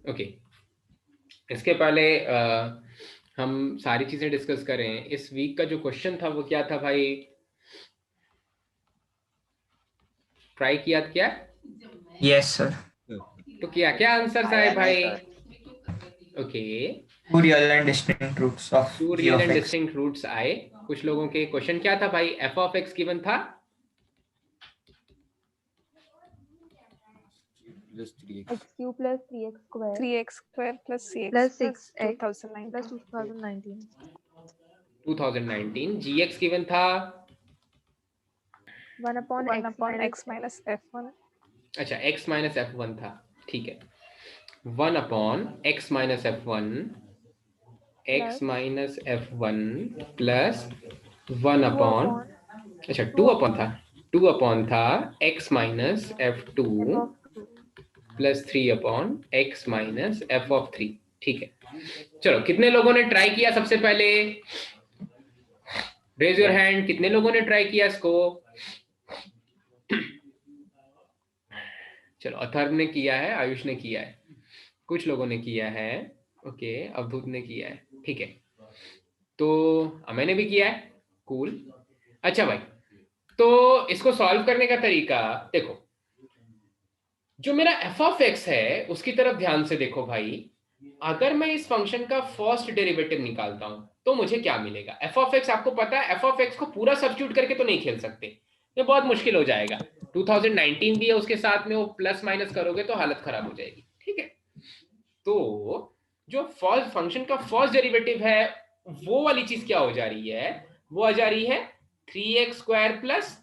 Okay, इसके पहले हम सारी चीजें डिस्कस करें। इस वीक का जो क्वेश्चन था वो क्या था भाई? ट्राई किया क्या? Yes sir. तो क्या क्या आंसर्स आए भाई? Okay, two real and distinct roots of two G real of and X. Distinct roots आए। कुछ लोगों के क्वेश्चन क्या था भाई? एफ ऑफ एक्स गिवन था x³ plus 3x square 3x square plus cx plus plus 6x 2019 plus 2019. 2019। जी x given था 1 upon 1 x upon minus x minus f1 अच्छा, x माइनस एफ वन था, ठीक है। 1 upon x minus F one, x plus minus F one plus 1 2 upon, upon अच्छा 2 2 upon upon था, 2 upon था x minus F two f of 2 plus 3 upon x minus F of 3, ठीक है। चलो, कितने लोगों ने ट्राई किया? सबसे पहले रेज योर हैंड, कितने लोगों ने ट्राई किया इसको? चलो, अथर्व ने किया है, आयुष ने किया है, कुछ लोगों ने किया है, ओके, अवधूत ने किया है, ठीक है। तो मैंने भी किया है, कूल। अच्छा भाई, तो इसको सॉल्व करने का तरीका देखो। जो मेरा एफ ऑफ एक्स है उसकी तरफ ध्यान से देखो भाई। अगर मैं इस फंक्शन का फर्स्ट डेरिवेटिव निकालता हूं तो मुझे क्या मिलेगा? एफ ऑफ एक्स, आपको पता है एफ ऑफ एक्स को पूरा सब्स्टिट्यूट करके तो नहीं खेल सकते, ये बहुत मुश्किल हो जाएगा। 2019 भी है उसके साथ में, वो प्लस माइनस करोगे तो हालत खराब हो जाएगी, ठीक है। तो जो फर्स्ट फंक्शन का फर्स्ट डेरिवेटिव है वो वाली चीज क्या हो जा रही है? वो आ जा रही है 3x square plus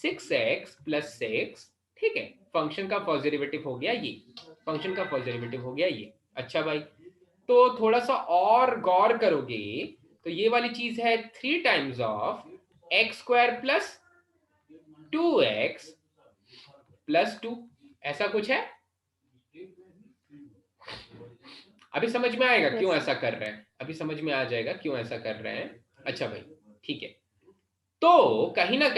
6x plus 6, ठीक है। फंक्शन का फर्स्ट डेरिवेटिव हो गया ये, फंक्शन का फर्स्ट डेरिवेटिव हो गया ये। अच्छा भाई, तो थोड़ा सा और गौर करोगे तो ये वाली चीज है 3 times of x square plus 2x plus 2, ऐसा कुछ है। अभी समझ में आएगा क्यों ऐसा कर रहे हैं, अभी समझ में आ जाएगा क्यों ऐसा कर रहे हैं। अच्छा भाई, ठीक है। तो कहीं ना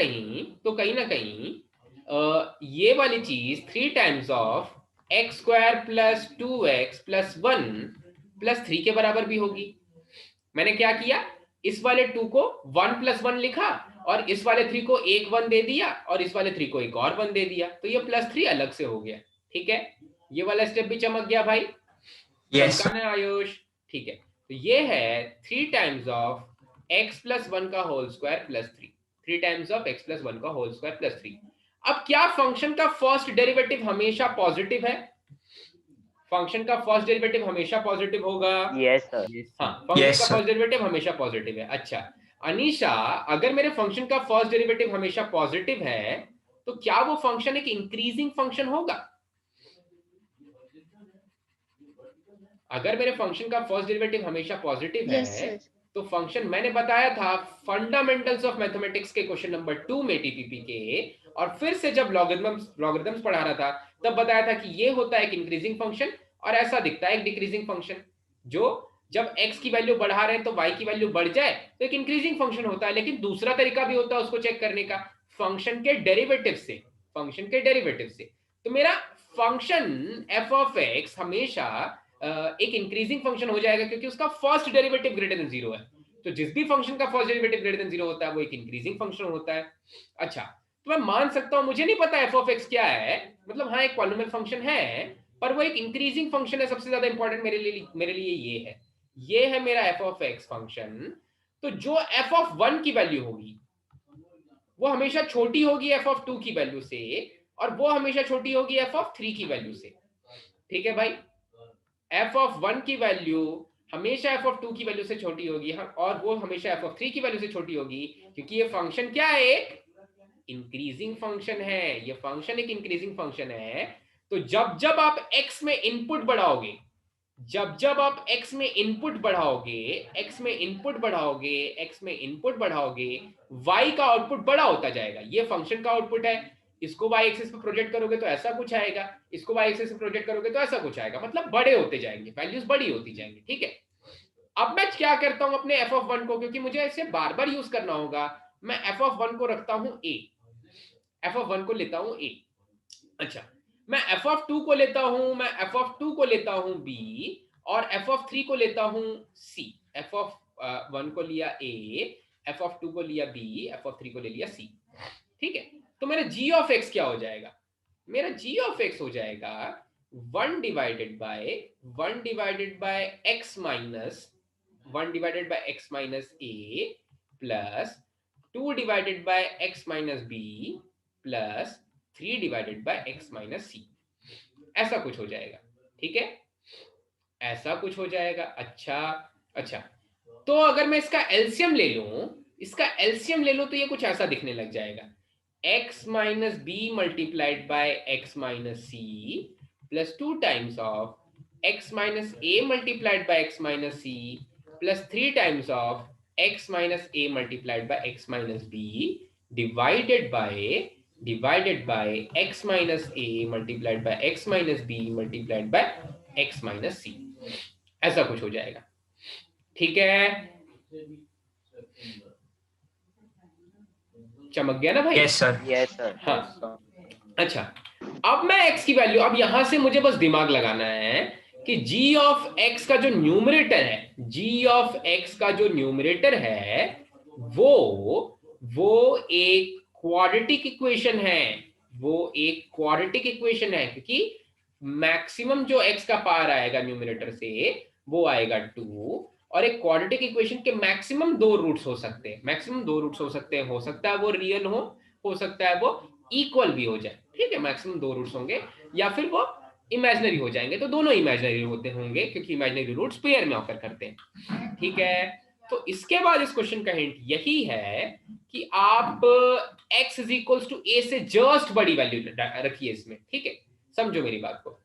कहीं ये वाली चीज 3 times of x square plus 2x plus 1 plus 3 के बराबर भी होगी। मैंने क्या किया, इस वाले 2 को 1 प्लस 1 लिखा और इस वाले 3 को एक 1 दे दिया और इस वाले 3 को एक और 1 दे दिया, तो ये प्लस 3 अलग से हो गया, ठीक है। ये वाला स्टेप भी चमक गया भाई, यस चमका है आयुष, ठीक है। तो ये है 3 टाइम्स ऑफ एक्स प्लस 1 का whole square plus 3, 3 times of X plus 1 का होल स्क्वायर प्लस 3। अब क्या फंक्शन का फर्स्ट डेरिवेटिव हमेशा पॉजिटिव है? फंक्शन का फर्स्ट डेरिवेटिव हमेशा पॉजिटिव होगा? Yes sir. हाँ, फंक्शन Yes, का sir. फर्स्ट डेरिवेटिव हमेशा पॉजिटिव है। अच्छा अनीशा, अगर मेरे फंक्शन का फर्स्ट डेरिवेटिव हमेशा पॉजिटिव है तो क्या वो फंक्शन एक इंक्रीजिंग फंक्शन होगा? अगर मेरे फंक्शन का फर्स्ट डेरिवेटिव हमेशा पॉजिटिव है तो फंक्शन, मैंने बताया था फंडामेंटल्स ऑफ मैथमेटिक्स के क्वेश्चन नंबर 2 में टीपीपी के, और फिर से जब लॉगरिथम्स पढ़ा रहा था तब बताया था कि ये होता है एक इंक्रीजिंग फंक्शन और ऐसा दिखता है एक डिक्रीजिंग फंक्शन। जो जब x की वैल्यू बढ़ा रहे हैं तो y की वैल्यू बढ़ जाए तो एक इंक्रीजिंग फंक्शन होता है। लेकिन दूसरा तरीका भी होता है उसको चेक करने का, फंक्शन के डेरिवेटिव से, फंक्शन के डेरिवेटिव से। तो मेरा फंक्शन f ऑफ x हमेशा एक इंक्रीजिंग फंक्शन हो जाएगा क्योंकि उसका फर्स्ट डेरिवेटिव ग्रेटर देन 0 है। तो जिस भी फंक्शन का फर्स्ट डेरिवेटिव ग्रेटर देन 0 होता है वो एक इंक्रीजिंग फंक्शन होता है। अच्छा, तो मैं मान सकता हूं मुझे नहीं पता f ऑफ x क्या है, मतलब हाँ एक पॉलिनोमियल फंक्शन है पर वो एक इंक्रीजिंग फंक्शन है। सबसे ज्यादा इंपॉर्टेंट मेरे लिए ये है मेरा f ऑफ x फंक्शन। तो जो f ऑफ 1 की वैल्यू होगी वो हमेशा छोटी होगी f ऑफ 2 की वैल्यू से, और वो हमेशा छोटी होगी f ऑफ 3 की वैल्यू से, ठीक है भाई। f ऑफ 1 की वैल्यू हमेशा f ऑफ 2 की वैल्यू से छोटी होगी, और वो हमेशा f ऑफ 3 की वैल्यू से छोटी होगी क्योंकि ये फंक्शन क्या है, एक इंक्रीजिंग फंक्शन है। ये फंक्शन एक इंक्रीजिंग फंक्शन है। तो जब जब आप x में इनपुट बढ़ाओगे, जब आप x में इनपुट बढ़ाओगे, x में इनपुट बढ़ाओगे, x में इनपुट बढ़ाओगे, y का आउटपुट बड़ा होता जाएगा। ये फंक्शन का आउटपुट है। इसको y एक्सिस पे प्रोजेक्ट करोगे तो ऐसा कुछ आएगा, इसको y एक्सिस पे प्रोजेक्ट करोगे तो ऐसा कुछ आएगा, मतलब बड़े होते जाएंगे, वैल्यूज बड़ी होती जाएंगी, ठीक है। अब मैं क्या करता हूं अपने एफ ऑफ वन को, क्योंकि मुझे इसे बार बार यूज करना होगा, मैं एफ ऑफ वन को रखता हूं ए, एफ ऑफ वन को लेता हूं ए। अच्छा, मैं एफ ऑफ टू को लेता हूं, मैं एफ ऑफ टू को लेता हूं बी, और एफ ऑफ थ्री को लेता हूं सी। एफ ऑफ वन को लिया ए, एफ ऑफ टू को लिया बी, एफ ऑफ थ्री को ले लिया सी। ठीक है, तो मेरा जी ऑफ एक्स क्या हो जाएगा? मेरा जी ऑफ एक्स हो जाएगा 1/1 X minus 1/x A plus 2/x minus B plus 3/x minus C. ऐसा कुछ हो जाएगा। ठीक है, ऐसा कुछ हो जाएगा। अच्छा अच्छा, तो अगर मैं इसका एलसीएम ले लूं, इसका एलसीएम ले लूं तो ये कुछ ऐसा दिखने लग जाएगा, x minus B multiplied by x minus C plus 2 times of x minus A multiplied by x minus C plus 3 times of x minus A multiplied by x minus B divided by x minus A multiplied by x minus B multiplied by x minus C. ऐसा कुछ हो जाएगा। ठीक है, चमक गया ना भाई? Yes sir. Yes sir. हाँ, अच्छा, अब मैं x की वैल्यू, अब यहां से मुझे बस दिमाग लगाना है कि g ऑफ x का जो न्यूमरेटर है, g ऑफ x का जो न्यूमरेटर है वो एक क्वाड्रेटिक इक्वेशन है, वो एक क्वाड्रेटिक इक्वेशन है, क्योंकि मैक्सिमम जो x का पावर आएगा न्यूमरेटर से वो आएगा 2, और एक क्वाड्रेटिक इक्वेशन के मैक्सिमम 2 रूट्स हो सकते हैं, मैक्सिमम 2 रूट्स हो सकते हैं, हो सकता है वो रियल हो सकता है वो इक्वल भी हो जाए। ठीक है, मैक्सिमम 2 रूट्स होंगे, या फिर वो इमेजिनरी हो जाएंगे, तो दोनों इमेजिनरी होते होंगे, क्योंकि इमेजिनरी रूट्स पेयर में ऑकर करते हैं। ठीक है, तो इसके बाद इस क्वेश्चन का हिंट यही है कि आप x इज इक्वल्स टू ए से जस्ट बड़ी वैल्यू रखिए इसमें। ठीक है, समझो मेरी बात को,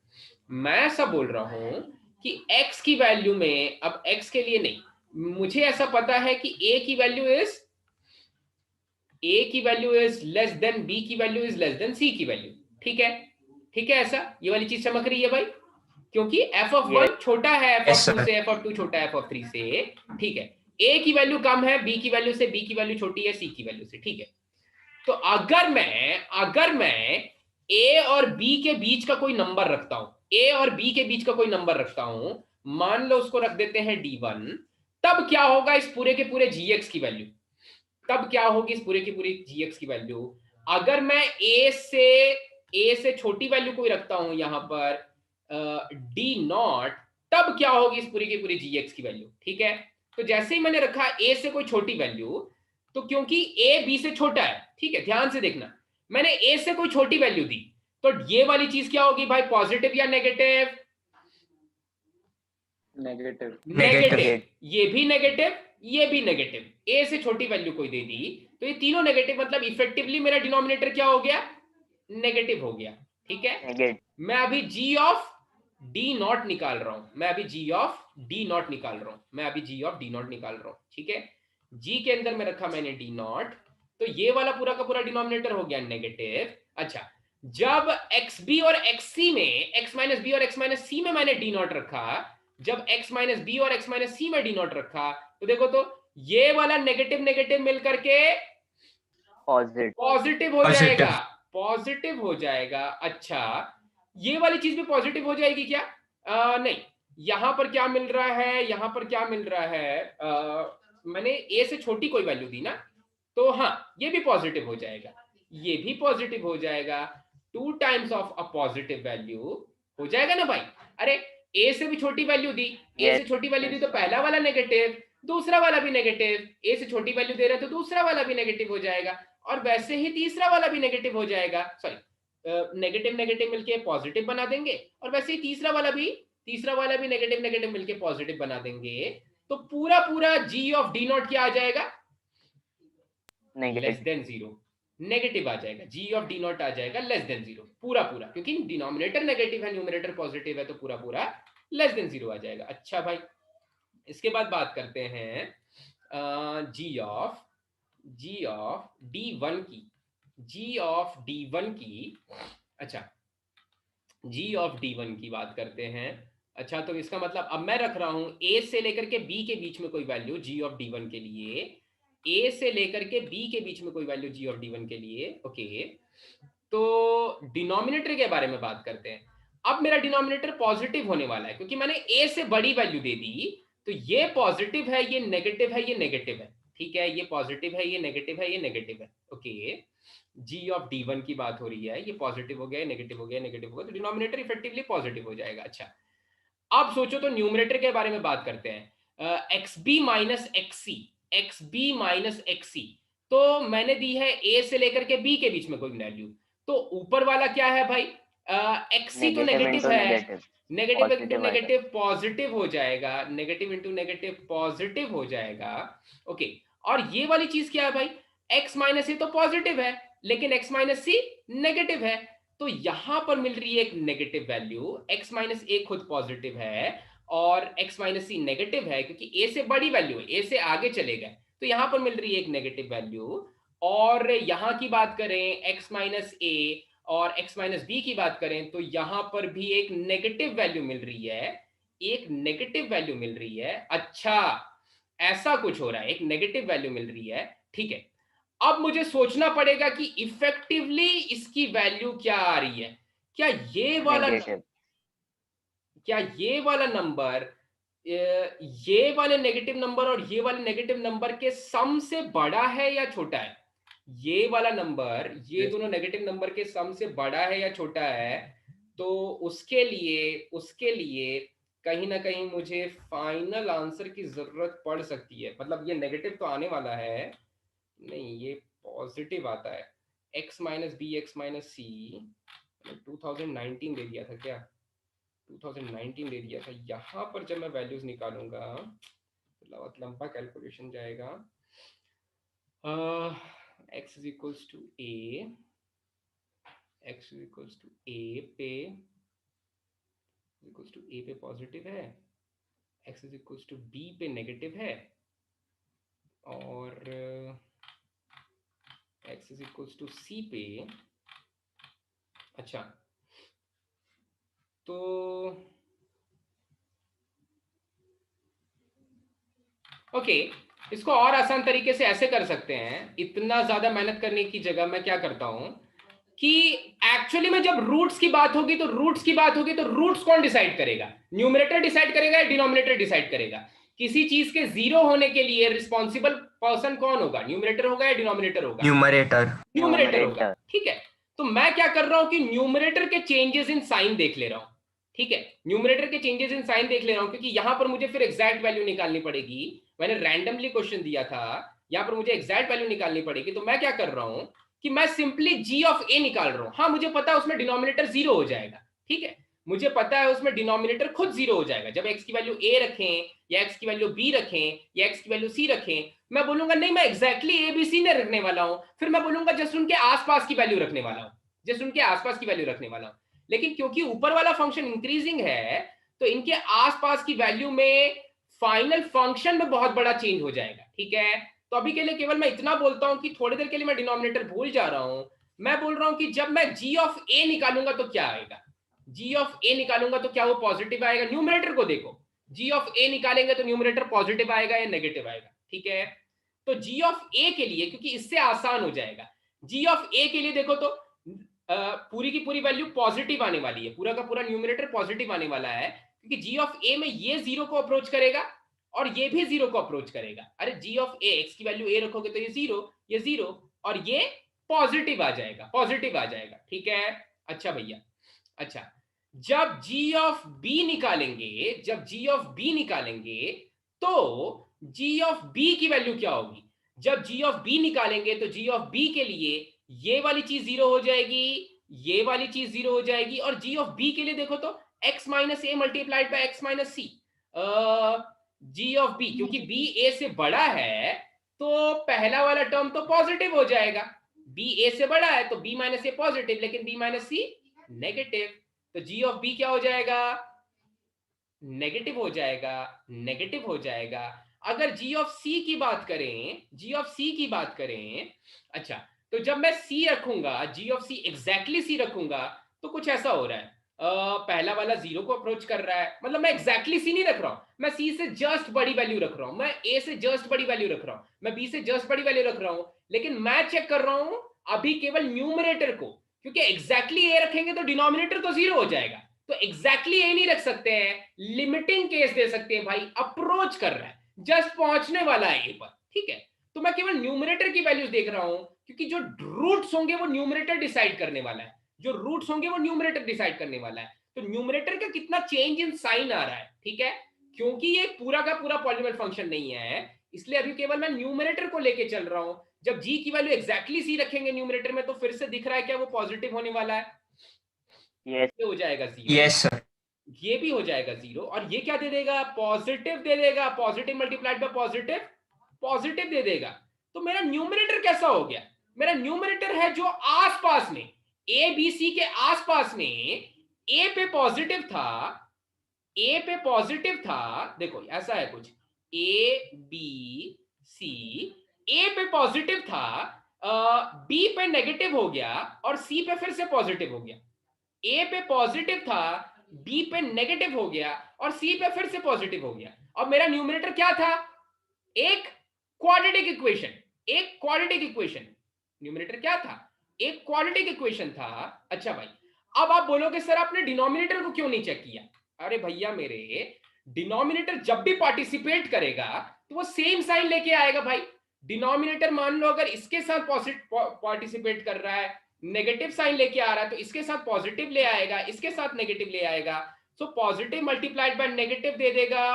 मैं ऐसा बोल रहा हूं कि x की वैल्यू में, अब x के लिए नहीं, मुझे ऐसा पता है कि a की value is less than b की value is less than c की वैल्यू। ठीक है, ठीक है, ऐसा ये वाली चीज चमक रही है भाई, क्योंकि एफ ऑफ वन छोटा है एफ ऑफ टू से, एफ ऑफ टू छोटा है एफ ऑफ थ्री से। ठीक है, a की वैल्यू कम है b की वैल्यू से, b की वैल्यू छोटी है c की वैल्यू से। ठीक है, तो अगर मैं a और b के बीच का कोई नंबर रखता हूं, a और b के बीच का कोई नंबर रखता हूं, मान लो उसको रख देते हैं d1, तब क्या होगा इस पूरे के पूरे gx की वैल्यू? तब क्या होगी इस पूरे की पूरी gx की वैल्यू? अगर मैं a से छोटी वैल्यू कोई रखता हूं यहां पर d0, तब क्या होगी इस पूरी की पूरी gx की वैल्यू? ठीक है, तो जैसे ही मैंने रखा a से कोई छोटी वैल्यू, तो क्योंकि a b से छोटा है, ठीक है, ध्यान से देखना, मैंने a से कोई छोटी वैल्यू दी, तो ये वाली चीज क्या होगी भाई, पॉजिटिव या नेगेटिव? नेगेटिव। नेगेटिव, ये भी नेगेटिव, ये भी नेगेटिव। a से छोटी वैल्यू कोई दे दी तो ये तीनों नेगेटिव, मतलब इफेक्टिवली मेरा डिनोमिनेटर क्या हो गया, नेगेटिव हो गया। ठीक है, मैं अभी g ऑफ d0 निकाल रहा हूं, मैं अभी g ऑफ d0 निकाल रहा हूं। ठीक है, g के अंदर में रखा मैंने d0, तो ये वाला पूरा का पूरा डिनोमिनेटर हो गया नेगेटिव। अच्छा, जब xb और xc में, x माइनस बी और x माइनस सी में मैंने d0 रखा, जब x माइनस बी और x माइनस सी में d0 रखा, तो देखो तो ये वाला नेगेटिव नेगेटिव मिलकर के पॉजिटिव हो जाएगा, पॉजिटिव हो जाएगा। अच्छा, ये वाली चीज भी पॉजिटिव हो जाएगी क्या? नहीं, यहां पर क्या मिल रहा है, यहां पर क्या मिल रहा है, मैंने a से छोटी कोई वैल्यू दी ना, तो हाँ, ये भी पॉजिटिव हो जाएगा, ये भी पॉजिटिव हो जाएगा। 2 times of a positive value हो जाएगा ना भाई। अरे a से भी छोटी वैल्यू दी, a से छोटी वैल्यू दी तो पहला वाला नेगेटिव, दूसरा वाला भी नेगेटिव, a से छोटी वैल्यू दे रहे हैं तो दूसरा वाला भी नेगेटिव हो जाएगा, और वैसे ही तीसरा वाला भी नेगेटिव हो जाएगा, सॉरी नेगेटिव नेगेटिव मिलके पॉजिटिव बना देंगे, और वैसे ही तीसरा वाला भी नेगेटिव नेगेटिव मिलके पॉजिटिव बना देंगे, तो पूरा पूरा g ऑफ d0 क्या आ जाएगा, लेस देन 0, नेगेटिव आ जाएगा, g ऑफ d0 आ जाएगा लेस देन 0, पूरा पूरा, क्योंकि डिनोमिनेटर नेगेटिव है, न्यूमरेटर पॉजिटिव है, तो पूरा पूरा लेस देन 0 आ जाएगा। अच्छा भाई, इसके बाद बात करते हैं g ऑफ d1 की, g ऑफ d1 की। अच्छा, g ऑफ d1 की बात करते हैं, अच्छा, तो इसका मतलब अब मैं रख रहा हूं ए से लेकर के बी के बीच में कोई value G of D one के लिए, ए से लेकर के बी के बीच में कोई value G of D one के लिए। ओके, तो डिनोमिनेटर के बारे में बात करते हैं। अब मेरा डिनोमिनेटर पॉजिटिव होने वाला है क्योंकि मैंने ए से बड़ी वैल्यू दे दी, तो ये पॉजिटिव है, ये नेगेटिव है, ये नेगेटिव है। ठीक है, ये पॉजिटिव है, ये नेगेटिव है, ये नेगेटिव है। Okay, G of D one की बात हो रही है, ये पॉजिटिव हो गया, नेगेटिव हो गया, नेगेटिव हो गया, तो डिनोमिनेटर इफेक्टिवली पॉजिटिव हो जाएगा। अच्छा, अब सोचो तो न्यूमरेटर के बारे में बात करते हैं। एक्स बी माइनस एक्स सी, एक्स बी माइनस एक्स सी, तो मैंने दी है ए से लेकर के बी के बीच में कोई वैल्यू, तो ऊपर वाला क्या है भाई, एक्स सी तो नेगेटिव है, नेगेटिव इंटू नेगेटिव पॉजिटिव हो जाएगा, नेगेटिव इंटू नेगेटिव पॉजिटिव हो जाएगा। ओके, और ये वाली चीज क्या है भाई, एक्स माइनस ए तो पॉजिटिव है लेकिन एक्स माइनस सी नेगेटिव है, तो यहां पर मिल रही है एक नेगेटिव वैल्यू। x माइनस ए खुद पॉजिटिव है और x माइनस सी नेगेटिव है क्योंकि a से बड़ी वैल्यू है, a से आगे चले गए, तो यहां पर मिल रही है एक नेगेटिव वैल्यू। और यहां की बात करें x माइनस ए और x माइनस बी की बात करें तो यहां पर भी एक नेगेटिव वैल्यू मिल रही है, एक नेगेटिव वैल्यू मिल रही है। अच्छा, ऐसा कुछ हो रहा है, एक नेगेटिव वैल्यू मिल रही है। ठीक है, अब मुझे सोचना पड़ेगा कि इफेक्टिवली इसकी वैल्यू क्या आ रही है। क्या ये वाला क्या ये वाला नंबर, ये वाले नेगेटिव नंबर और ये वाले नेगेटिव नंबर के सम से बड़ा है या छोटा है? ये वाला नंबर ये दोनों नेगेटिव नंबर के सम से बड़ा है या छोटा है? तो उसके लिए कहीं ना कहीं मुझे फाइनल आंसर की जरूरत पड़ सकती है। मतलब ये नेगेटिव तो आने वाला है, नहीं ये पॉजिटिव आता है। x minus B X minus C 2019 दे दिया था क्या, 2019 दे दिया था। यहाँ पर जब मैं वैल्यूज निकालूंगा तो बहुत लंबा कैलकुलेशन जाएगा। x is equals to A, x is equals to A पे पॉजिटिव है, x is equals to B पे नेगेटिव है, और x is equals to C पे। अच्छा, तो ओके, इसको और आसान तरीके से ऐसे कर सकते हैं। इतना ज्यादा मेहनत करने की जगह मैं क्या करता हूं कि एक्चुअली में जब रूट्स की बात होगी तो रूट्स कौन डिसाइड करेगा? न्यूमरेटर डिसाइड करेगा या डिनोमिनेटर डिसाइड करेगा? किसी चीज के जीरो होने के लिए रिस्पॉन्सिबल पर्सन कौन होगा, न्यूमरेटर होगा या डिनोमिनेटर होगा? न्यूमरेटर होगा। ठीक है, तो मैं क्या कर रहा हूं कि न्यूमरेटर के चेंजेस इन साइन देख ले रहा हूं। ठीक है, न्यूमरेटर के चेंजेस इन साइन देख ले रहा हूं क्योंकि यहां पर मुझे फिर एग्जैक्ट वैल्यू निकालनी पड़ेगी। मैंने रैंडमली क्वेश्चन दिया था, यहां पर मुझे एग्जैक्ट वैल्यू निकालनी पड़ेगी। तो मैं क्या कर रहा हूं कि मैं सिंपली g ऑफ a निकाल रहा हूं। हाँ, मुझे पता है उसमें डिनोमिनेटर जीरो हो जाएगा। ठीक है, मुझे पता है उसमें डिनोमिनेटर खुद जीरो हो जाएगा। जब x की वैल्यू a रखें या x की वैल्यू b रखें या x की वैल्यू c रखें, मैं बोलूंगा नहीं मैं एग्जैक्टली a b c नहीं रखने वाला हूं, फिर मैं बोलूंगा जस्ट उनके आसपास की वैल्यू रखने वाला हूं, जस्ट उनके आसपास की वैल्यू रखने वाला हूं। लेकिन क्योंकि ऊपर वाला फंक्शन इंक्रीजिंग है तो इनके आसपास की वैल्यू में फाइनल फंक्शन में बहुत बड़ा चेंज हो जाएगा। ठीक है, तो अभी के लिए केवल मैं इतना बोलता हूं कि थोड़ी देर के लिए मैं डिनोमिनेटर भूल जा रहा हूं। मैं बोल रहा हूं कि जब मैं g ऑफ a निकालूंगा तो क्या आएगा, g ऑफ a निकालूंगा तो क्या वो पॉजिटिव आएगा? न्यूमरेटर को देखो, g ऑफ a निकालेंगे तो न्यूमरेटर पॉजिटिव आएगा या नेगेटिव आएगा? ठीक है, तो g ऑफ a के लिए, क्योंकि इससे आसान हो जाएगा, g ऑफ a के लिए देखो तो पूरी की पूरी वैल्यू पॉजिटिव आने वाली है, पूरा का पूरा न्यूमरेटर पॉजिटिव आने वाला है क्योंकि g ऑफ a में ये जीरो को अप्रोच करेगा और ये भी जीरो को अप्रोच करेगा। अरे g ऑफ a, x की वैल्यू a रखोगे तो ये जीरो और ये पॉजिटिव आ जाएगा, पॉजिटिव आ जाएगा। ठीक है, अच्छा भैया, अच्छा जब g ऑफ b निकालेंगे, जब g ऑफ b निकालेंगे तो g ऑफ b की वैल्यू क्या होगी? जब g ऑफ b निकालेंगे तो g ऑफ b के लिए ये वाली चीज जीरो हो जाएगी, ये वाली चीज जीरो हो जाएगी, और g ऑफ b के लिए देखो तो x minus A multiplied by x minus C. g of b, क्योंकि b a से बड़ा है तो पहला वाला टर्म तो पॉजिटिव हो जाएगा, b a से बड़ा है तो b माइनस ए पॉजिटिव लेकिन b माइनस सी नेगेटिव, तो g ऑफ b क्या हो जाएगा? नेगेटिव हो जाएगा, नेगेटिव हो जाएगा। अगर g ऑफ c की बात करें, g ऑफ c की बात करें, अच्छा तो जब मैं c रखूंगा, g of c exactly c रखूंगा तो कुछ ऐसा हो रहा है। पहला वाला 0 को अप्रोच कर रहा है, मतलब मैं एग्जैक्टली सी नहीं रख रहा हूं, मैं सी से जस्ट बड़ी वैल्यू रख रहा हूं, मैं ए से जस्ट बड़ी वैल्यू रख रहा हूं, मैं बी से जस्ट बड़ी वैल्यू रख रहा हूं, लेकिन मैं चेक कर रहा हूं अभी केवल न्यूमरेटर को, क्योंकि एग्जैक्टली ए रखेंगे तो डिनोमिनेटर तो 0 हो जाएगा, तो एग्जैक्टली ए नहीं रख सकते हैं, लिमिटिंग केस दे सकते हैं भाई, अप्रोच कर रहा है, जस्ट पहुंचने वाला है ए पर, ठीक है, तो मैं केवल न्यूमरेटर की वैल्यूज देख रहा हूं, क्योंकि जो रूट्स होंगे वो न्यूमरेटर डिसाइड करने वाला है, जो रूट्स होंगे वो न्यूमरेटर डिसाइड करने वाला है, तो न्यूमरेटर का कितना चेंज इन साइन आ रहा है, ठीक है, क्योंकि ये पूरा का पूरा पॉलिनोमियल फंक्शन नहीं है, इसलिए अभी केवल मैं न्यूमरेटर को लेके चल रहा हूं, जब जी की वैल्यू एग्जैक्टली सी रखेंगे न्यूमरेटर में तो फिर से दिख रहा है क्या वो पॉजिटिव होने वाला है, ये हो जाएगा 0, यस सर, ये भी हो जाएगा 0, और ये क्या दे देगा, पॉजिटिव दे देगा, positive multiplied by positive, positive दे देगा, तो मेरा न्यूमरेटर कैसा हो गया, मेरा न्यूमरेटर है जो आसपास में ए बी सी के आसपास में ए पे पॉजिटिव था, ए पे पॉजिटिव था, देखो ऐसा है कुछ, ए बी सी, ए पे पॉजिटिव था, बी पे नेगेटिव हो गया और सी पे फिर से पॉजिटिव हो गया, ए पे पॉजिटिव था, बी पे नेगेटिव हो गया और सी पे फिर से पॉजिटिव हो गया, अब मेरा न्यूमरेटर क्या था, एक क्वाड्रेटिक इक्वेशन, एक क्वाड्रेटिक इक्वेशन, न्यूमरेटर क्या था, एक क्वाड्रेटिक इक्वेशन था। अच्छा भाई, अब आप बोलोगे सर आपने डिनोमिनेटर को क्यों नहीं चेक किया, अरे भैया मेरे, डिनोमिनेटर जब भी पार्टिसिपेट करेगा तो वो सेम साइन लेके आएगा भाई, डिनोमिनेटर मान लो अगर इसके साथ पार्टिसिपेट कर रहा है, नेगेटिव साइन लेके आ रहा है, तो इसके साथ पॉजिटिव ले आएगा, इसके साथ नेगेटिव ले आएगा, so positive multiplied by negative दे देगा,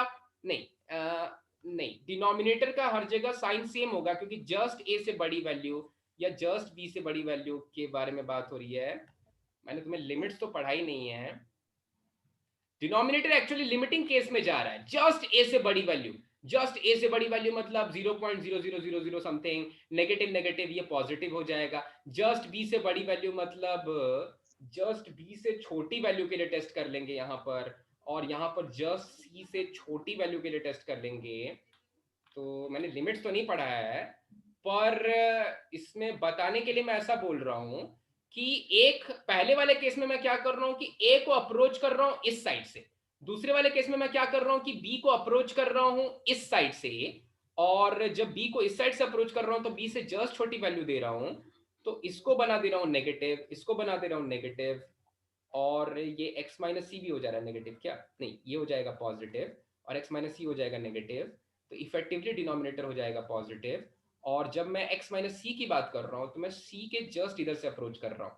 नहीं नहीं, डिनोमिनेटर का हर जगह साइन सेम होगा, क्योंकि जस्ट ए से बड़ी वैल्यू या जस्ट बी से बड़ी वैल्यू के बारे में बात हो रही है, मैंने तुम्हें लिमिट्स तो पढ़ाई नहीं है, डिनोमिनेटर एक्चुअली लिमिटिंग केस में जा रहा है, जस्ट ए से बड़ी वैल्यू, जस्ट ए से बड़ी वैल्यू मतलब 0.0000 समथिंग, नेगेटिव नेगेटिव ये पॉजिटिव हो जाएगा, जस्ट बी से बड़ी वैल्यू मतलब जस्ट बी से छोटी वैल्यू के लिए टेस्ट कर लेंगे यहाँ पर, और यहाँ पर जस्ट सी से छोटी वैल्यू के लिए टेस्ट कर लेंगे, तो मैंने लिमिट्स तो नहीं पढ़ाया है, पर इसमें बताने के लिए मैं ऐसा बोल रहा हूं कि एक पहले वाले केस में मैं क्या कर रहा हूं कि ए को अप्रोच कर रहा हूं इस साइड से, दूसरे वाले केस में मैं क्या कर रहा हूं कि बी को अप्रोच कर रहा हूं इस साइड से, और जब बी को इस साइड से अप्रोच कर रहा हूं तो बी से जस्ट छोटी वैल्यू दे रहा हूं, तो इसको बना दे रहा हूं नेगेटिव, इसको बना दे रहा हूं नेगेटिव, और ये x माइनस सी भी हो जा रहा है नेगेटिव, क्या नहीं, ये हो जाएगा पॉजिटिव और x माइनस सी हो जाएगा नेगेटिव, तो इफेक्टिवली डिनोमिनेटर हो जाएगा पॉजिटिव, और जब मैं x माइनस सी की बात कर रहा हूं तो मैं c के जस्ट इधर से अप्रोच कर रहा हूं,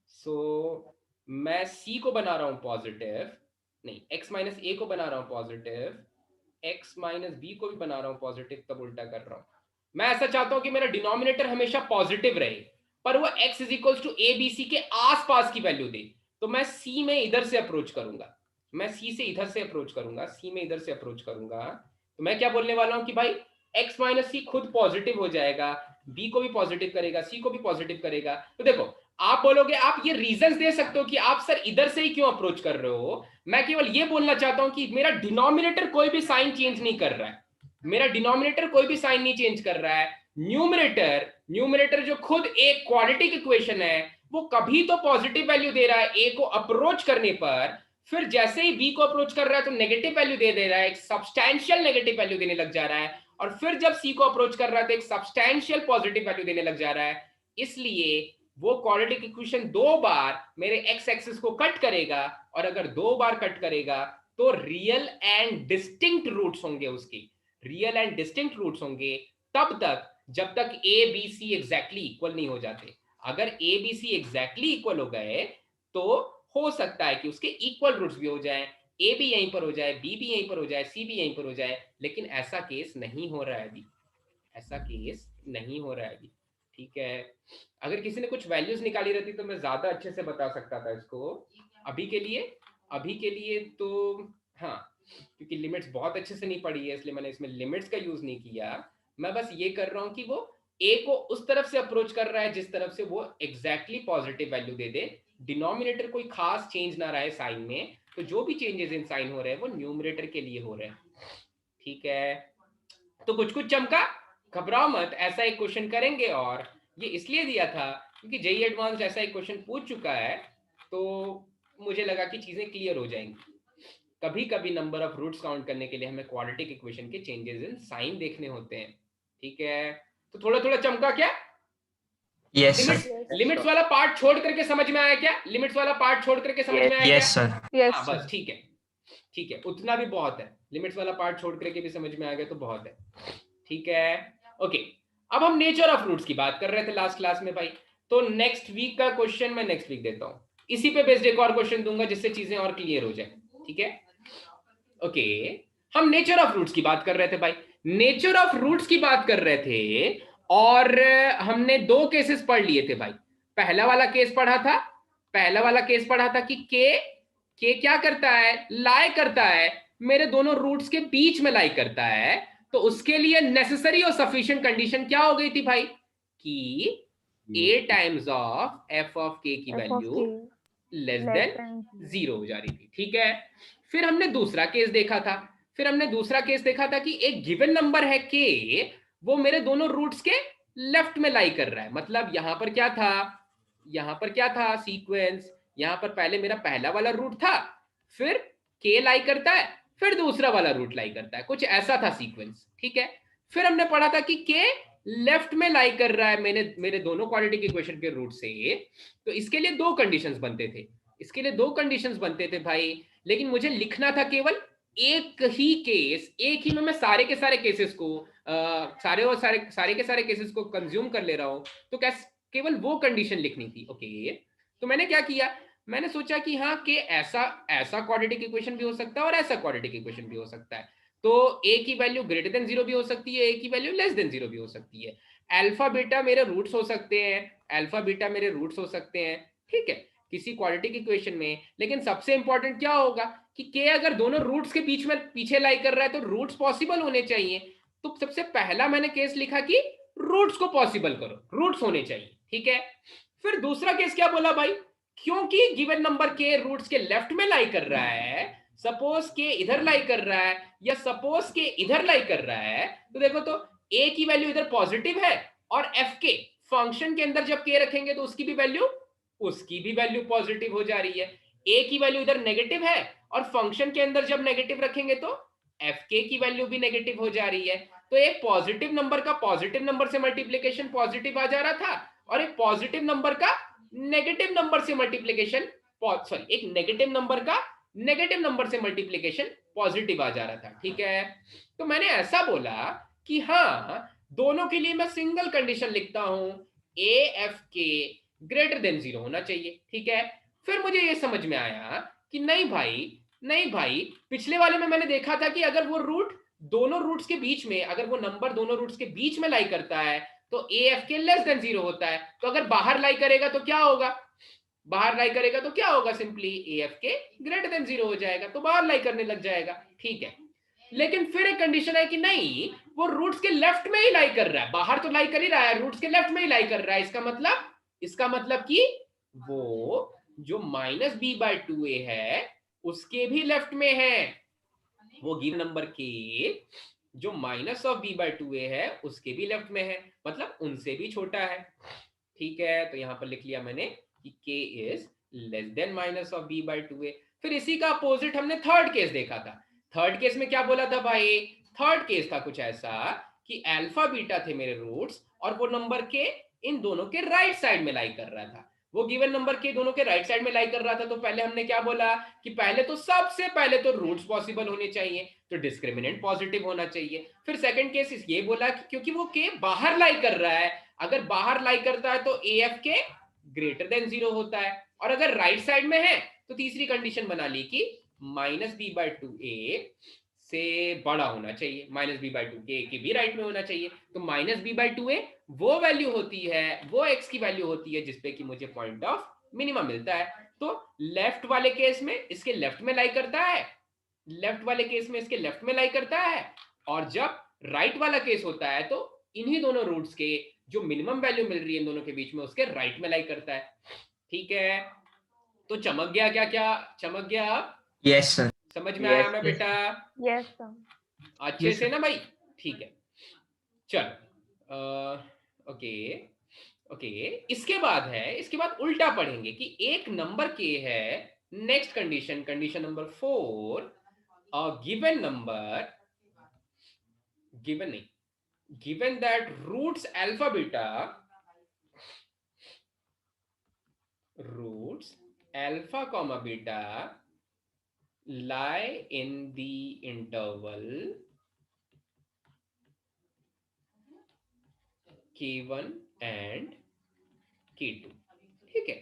सो मैं c को बना रहा हूं पॉजिटिव, नहीं x माइनस ए को बना रहा हूं पॉजिटिव, x माइनस बी को भी बना रहा हूं पॉजिटिव, तब उल्टा कर रहा हूं, मैं ऐसा चाहता हूं कि मेरा डिनोमिनेटर हमेशा पॉजिटिव रहे, पर वो x is equal to A B C के आसपास की वैल्यू दे, तो मैं c में इधर से अप्रोच करूंगा, मैं c से इधर से अप्रोच करूंगा, c में इधर से अप्रोच करूंगा, तो मैं क्या बोलने वाला हूं कि भाई x माइनस सी खुद पॉजिटिव हो जाएगा, b को भी पॉजिटिव करेगा, c को भी पॉजिटिव करेगा, तो देखो आप बोलोगे, आप ये रीजंस दे सकते हो कि आप सर इधर से ही क्यों अप्रोच कर रहे हो, मैं केवल ये बोलना चाहता हूं कि मेरा डिनोमिनेटर कोई भी साइन चेंज नहीं कर रहा है, मेरा डिनोमिनेटर कोई भी साइन नहीं चेंज कर रहा है, न्यूमरेटर जो खुद एक क्वाड्रेटिक इक्वेशन है वो कभी तो पॉजिटिव वैल्यू दे रहा है ए को अप्रोच करने पर, फिर जैसे ही बी को अप्रोच कर रहा है तो नेगेटिव वैल्यू दे रहा है, एक सब्सटैंशियल नेगेटिव वैल्यू देने लग जा रहा है, और फिर जब सी को अप्रोच कर रहा है तो एक सब्सटैंशियल पॉजिटिव वैल्यू देने लग जा रहा है, इसलिए वो क्वाड्रेटिक इक्वेशन दो बार मेरे एक्स एक्सिस को कट करेगा, और अगर दो बार कट करेगा तो रियल एंड डिस्टिंक्ट रूट्स होंगे उसके, रियल एंड डिस्टिंक्ट रूट्स होंगे तब तक जब तक A B C exactly equal नहीं हो जाते, अगर A B C exactly equal हो गए तो हो सकता है कि उसके इक्वल रूट्स भी हो जाएं, ए भी यहीं पर हो जाए, बी भी यहीं पर हो जाए, सी भी यहीं पर हो जाए, लेकिन ऐसा केस नहीं हो रहा है अभी, ऐसा केस नहीं हो रहा है अभी, ठीक है, अगर किसी ने कुछ वैल्यूज निकाली रहती तो मैं ज्यादा अच्छे से बता सकता था इसको, अभी के लिए तो हाँ, क्योंकि लिमिट्स बहुत अच्छे से नहीं पढ़ी है इसलिए मैंने इसमें लिमिट्स का यूज नहीं किया, मैं बस ये कर रहा हूं कि वो ए को उस तरफ से अप्रोच कर रहा है जिस तरफ से वो एग्जैक्टली पॉजिटिव वैल्यू दे दे, डिनोमिनेटर कोई खास चेंज ना रहे साइन में, तो जो भी चेंजेस इन साइन हो रहे हैं वो न्यूमरेटर के लिए हो रहे हैं, ठीक है, तो कुछ कुछ चमका, घबराओ मत, ऐसा एक क्वेश्चन करेंगे, और ये इसलिए दिया था क्योंकि जेई एडवांस ऐसा एक क्वेश्चन पूछ चुका है, तो मुझे लगा कि चीजें क्लियर हो जाएंगी। कभी कभी नंबर ऑफ रूट्स काउंट करने के लिए हमें क्वाड्रेटिक इक्वेशन के चेंजेस इन साइन देखने होते हैं, ठीक है। तो थोड़ा थोड़ा चमका क्या? Yes, sir. लिमिट्स लिमिट्स वाला पार्ट छोड़ करके समझ में आया क्या? लिमिट्स वाला पार्ट छोड़ करके समझ में आया क्या? Yes, sir. Yes, हाँ sir. बस ठीक है, ठीक है, उतना भी बहुत है। लिमिट्स वाला पार्ट छोड़ करके भी समझ में आ गया तो बहुत है, ठीक है। ओके, अब हम नेचर ऑफ रूट्स की बात कर रहे थे लास्ट क्लास में भाई, तो नेक्स्ट वीक का क्वेश्चन मैं नेक्स्ट वीक देता हूं, इसी पे बेस्ड एक और क्वेश्चन दूंगा जिससे चीजें और क्लियर हो जाए, ठीक है। ओके, हम नेचर ऑफ रूट्स की बात कर रहे थे भाई, नेचर ऑफ रूट्स की बात कर रहे थे, और हमने दो केसेस पढ़ लिए थे भाई। पहला वाला केस पढ़ा था, पहला वाला केस पढ़ा था कि के क्या करता है, लाई करता है, मेरे दोनों रूट्स के बीच में लाई करता है। तो उसके लिए नेसेसरी और सफिशिएंट कंडीशन क्या हो गई थी भाई, कि a times of f of k की वैल्यू लेस देन 0 हो जा रही थी, ठीक है। फिर हमने दूसरा केस देखा था, फिर हमने दूसरा केस देखा था कि एक गिवन नंबर है k, वो मेरे दोनों रूट्स के लेफ्ट में लाई कर रहा है। मतलब यहां पर क्या था, यहां पर क्या था सीक्वेंस, यहां पर पहले मेरा पहला वाला रूट था, फिर k लाई करता है, फिर दूसरा वाला रूट लाई करता है, कुछ ऐसा था सीक्वेंस, ठीक है। फिर हमने पढ़ा था कि k लेफ्ट में लाई कर रहा है मेरे दोनों क्वाड्रेटिक इक्वेशन के रूट से, तो इसके लिए दो कंडीशंस बनते थे, इसके लिए दो कंडीशंस बनते थे भाई। लेकिन मुझे लिखना था केवल एक ही केस, एक ही में मैं सारे के सारे केसेस को सारे के सारे केसेस को कंज्यूम कर ले रहा हूं, तो कैसे केवल वो कंडीशन लिखनी थी। ओके, तो मैंने क्या किया, मैंने सोचा कि हाँ कि ऐसा ऐसा क्वाड्रेटिक इक्वेशन भी हो सकता है और ऐसा क्वाड्रेटिक इक्वेशन भी हो सकता है। तो ए की वैल्यू ग्रेटर देन 0 भी हो सकती है, ए की वैल्यू लेस देन 0 भी हो सकती है। अल्फा बीटा मेरे रूट्स हो सकते हैं, अल्फा बीटा मेरे रूट्स हो सकते हैं, ठीक है, किसी क्वाड्रेटिक इक्वेशन में। लेकिन सबसे इंपॉर्टेंट क्या होगा कि के अगर दोनों रूट्स के बीच में पीछे लाई कर रहा है तो रूट्स पॉसिबल होने चाहिए। तो सबसे पहला मैंने केस लिखा कि रूट्स को पॉसिबल करो, रूट्स होने चाहिए, ठीक है। फिर दूसरा केस क्या बोला भाई, क्योंकि गिवन नंबर के रूट्स के लेफ्ट में लाई कर रहा है, सपोज के इधर लाई कर रहा है या सपोज के इधर लाई कर रहा है, तो देखो तो ए की वैल्यू इधर पॉजिटिव है और एफ के फंक्शन के अंदर जब के रखेंगे तो उसकी भी वैल्यू पॉजिटिव हो जा रही है। ए की वैल्यू इधर नेगेटिव है और फंक्शन के अंदर जब नेगेटिव रखेंगे तो एफ के की वैल्यू भी नेगेटिव हो जा रही है। तो एक पॉजिटिव नंबर का पॉजिटिव नंबर से मल्टीप्लीकेशन पॉजिटिव आ जा रहा था, और एक पॉजिटिव नंबर का नेगेटिव नंबर से मल्टीप्लीकेशन सॉरी एक नेगेटिव नंबर का नेगेटिव नंबर से मल्टीप्लीकेशन पॉजिटिव आ जा रहा था, ठीक है। तो मैंने ऐसा बोला कि हाँ दोनों के लिए मैं सिंगल कंडीशन लिखता हूं, ए एफ के ग्रेटर देन 0 होना चाहिए, ठीक है। फिर मुझे ये समझ में आया कि नहीं भाई पिछले वाले में मैंने देखा था कि अगर वो रूट दोनों रूट्स के बीच में, अगर वो नंबर दोनों रूट्स के बीच में लाई करता है तो ए एफ के लेस देन 0 होता है। तो अगर बाहर लाई करेगा तो क्या होगा, बाहर लाई करेगा तो क्या होगा, सिंपली ए एफ के ग्रेटर देन 0 हो जाएगा, तो बाहर लाई करने लग जाएगा, ठीक है। लेकिन फिर एक कंडीशन है कि नहीं वो रूट्स के लेफ्ट में ही लाई कर रहा है, बाहर तो लाई कर ही रहा है, रूट्स के लेफ्ट में ही लाई कर रहा है। इसका मतलब कि वो जो माइनस बी बाय 2a है उसके भी लेफ्ट में है, वो गिवन नंबर के जो minus of B by 2a है उसके भी लेफ्ट में है, मतलब उनसे भी छोटा है, ठीक है। तो यहां पर लिख लिया मैंने कि k is less than minus of b by 2a। फिर इसी का अपोजिट हमने थर्ड केस देखा था। थर्ड केस में क्या बोला था भाई, थर्ड केस था कुछ ऐसा कि अल्फा बीटा थे मेरे रूट्स और वो नंबर के इन दोनों के राइट साइड में लाई कर रहा था, वो गिवन नंबर के दोनों के राइट साइड में लाई कर रहा था। तो पहले हमने क्या बोला कि सबसे पहले तो रूट्स पॉसिबल होने चाहिए, तो डिस्क्रिमिनेंट पॉजिटिव होना चाहिए। फिर सेकंड केस ये बोला कि क्योंकि वो के बाहर लाई कर रहा है, अगर बाहर लाई करता है तो ए एफ के ग्रेटर देन 0 होता है, और अगर राइट साइड में है तो तीसरी कंडीशन बना ली कि माइनस बी बाय 2a से बड़ा होना चाहिए, माइनस बी बाय 2 के भी राइट में होना चाहिए। तो माइनस बी बाय 2a वो वैल्यू होती है, वो x की वैल्यू होती है जिसपे कि मुझे पॉइंट ऑफ मिनिमम मिलता है। तो लेफ्ट वाले केस में इसके लेफ्ट में लाई करता है, लेफ्ट वाले केस में इसके लेफ्ट में लाई करता है, और जब राइट वाला केस होता है तो इन्हीं दोनों रूट्स के जो मिनिमम वैल्यू मिल रही है इन दोनों के बीच में उसके राइट में लाई करता है, ठीक है। तो चमक गया क्या, क्या चमक गया, Yes, sir. समझ में आया मैं बेटा, Yes, sir. अच्छे Yes, से sir. ना भाई, ठीक है। चल ओके ओके, इसके बाद उल्टा पढ़ेंगे कि एक नंबर के है, next condition, condition number 4, given number, given नहीं, given that roots alpha beta, roots alpha comma beta lie in the interval k1 and k2। ठीक है,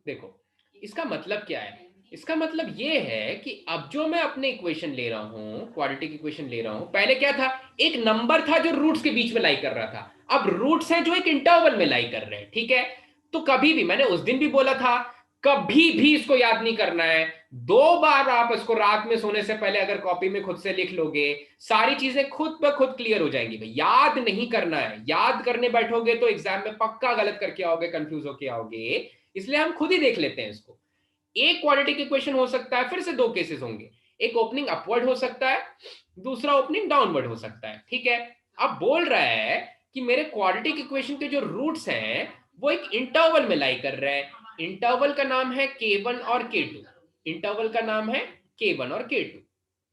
देखो इसका मतलब क्या है, इसका मतलब ये है कि अब जो मैं अपने इक्वेशन ले रहा हूं, क्वाड्रेटिक इक्वेशन ले रहा हूं, पहले क्या था, एक नंबर था जो रूट्स के बीच में लाई कर रहा था, अब रूट्स हैं जो एक इंटरवल में लाई कर रहे हैं। ठीक है, तो कभी भी, मैंने उस दिन भी बोला था, कभी भी इसको याद नहीं करना है, 2 बार आप इसको रात में सोने से पहले अगर कॉपी में खुद से लिख लोगे, सारी चीजें खुद ब खुद क्लियर हो जाएंगी भाई। याद नहीं करना है, याद करने बैठोगे तो एग्जाम में पक्का गलत करके आओगे, कंफ्यूज होके आओगे, इसलिए हम खुद ही देख लेते हैं इसको। एक क्वाड्रेटिक इक्वेशन हो सकता है, फिर से 2 केसेस होंगे, एक ओपनिंग अपवर्ड हो सकता है, दूसरा ओपनिंग डाउनवर्ड हो सकता है। ठीक है, अब बोल रहा है कि मेरे क्वाड्रेटिक इक्वेशन के जो रूट्स हैं वो एक इंटरवल में लाई कर रहे हैं, इंटरवल का नाम है k1 और k2, इंटरवल का नाम है k1 और k2।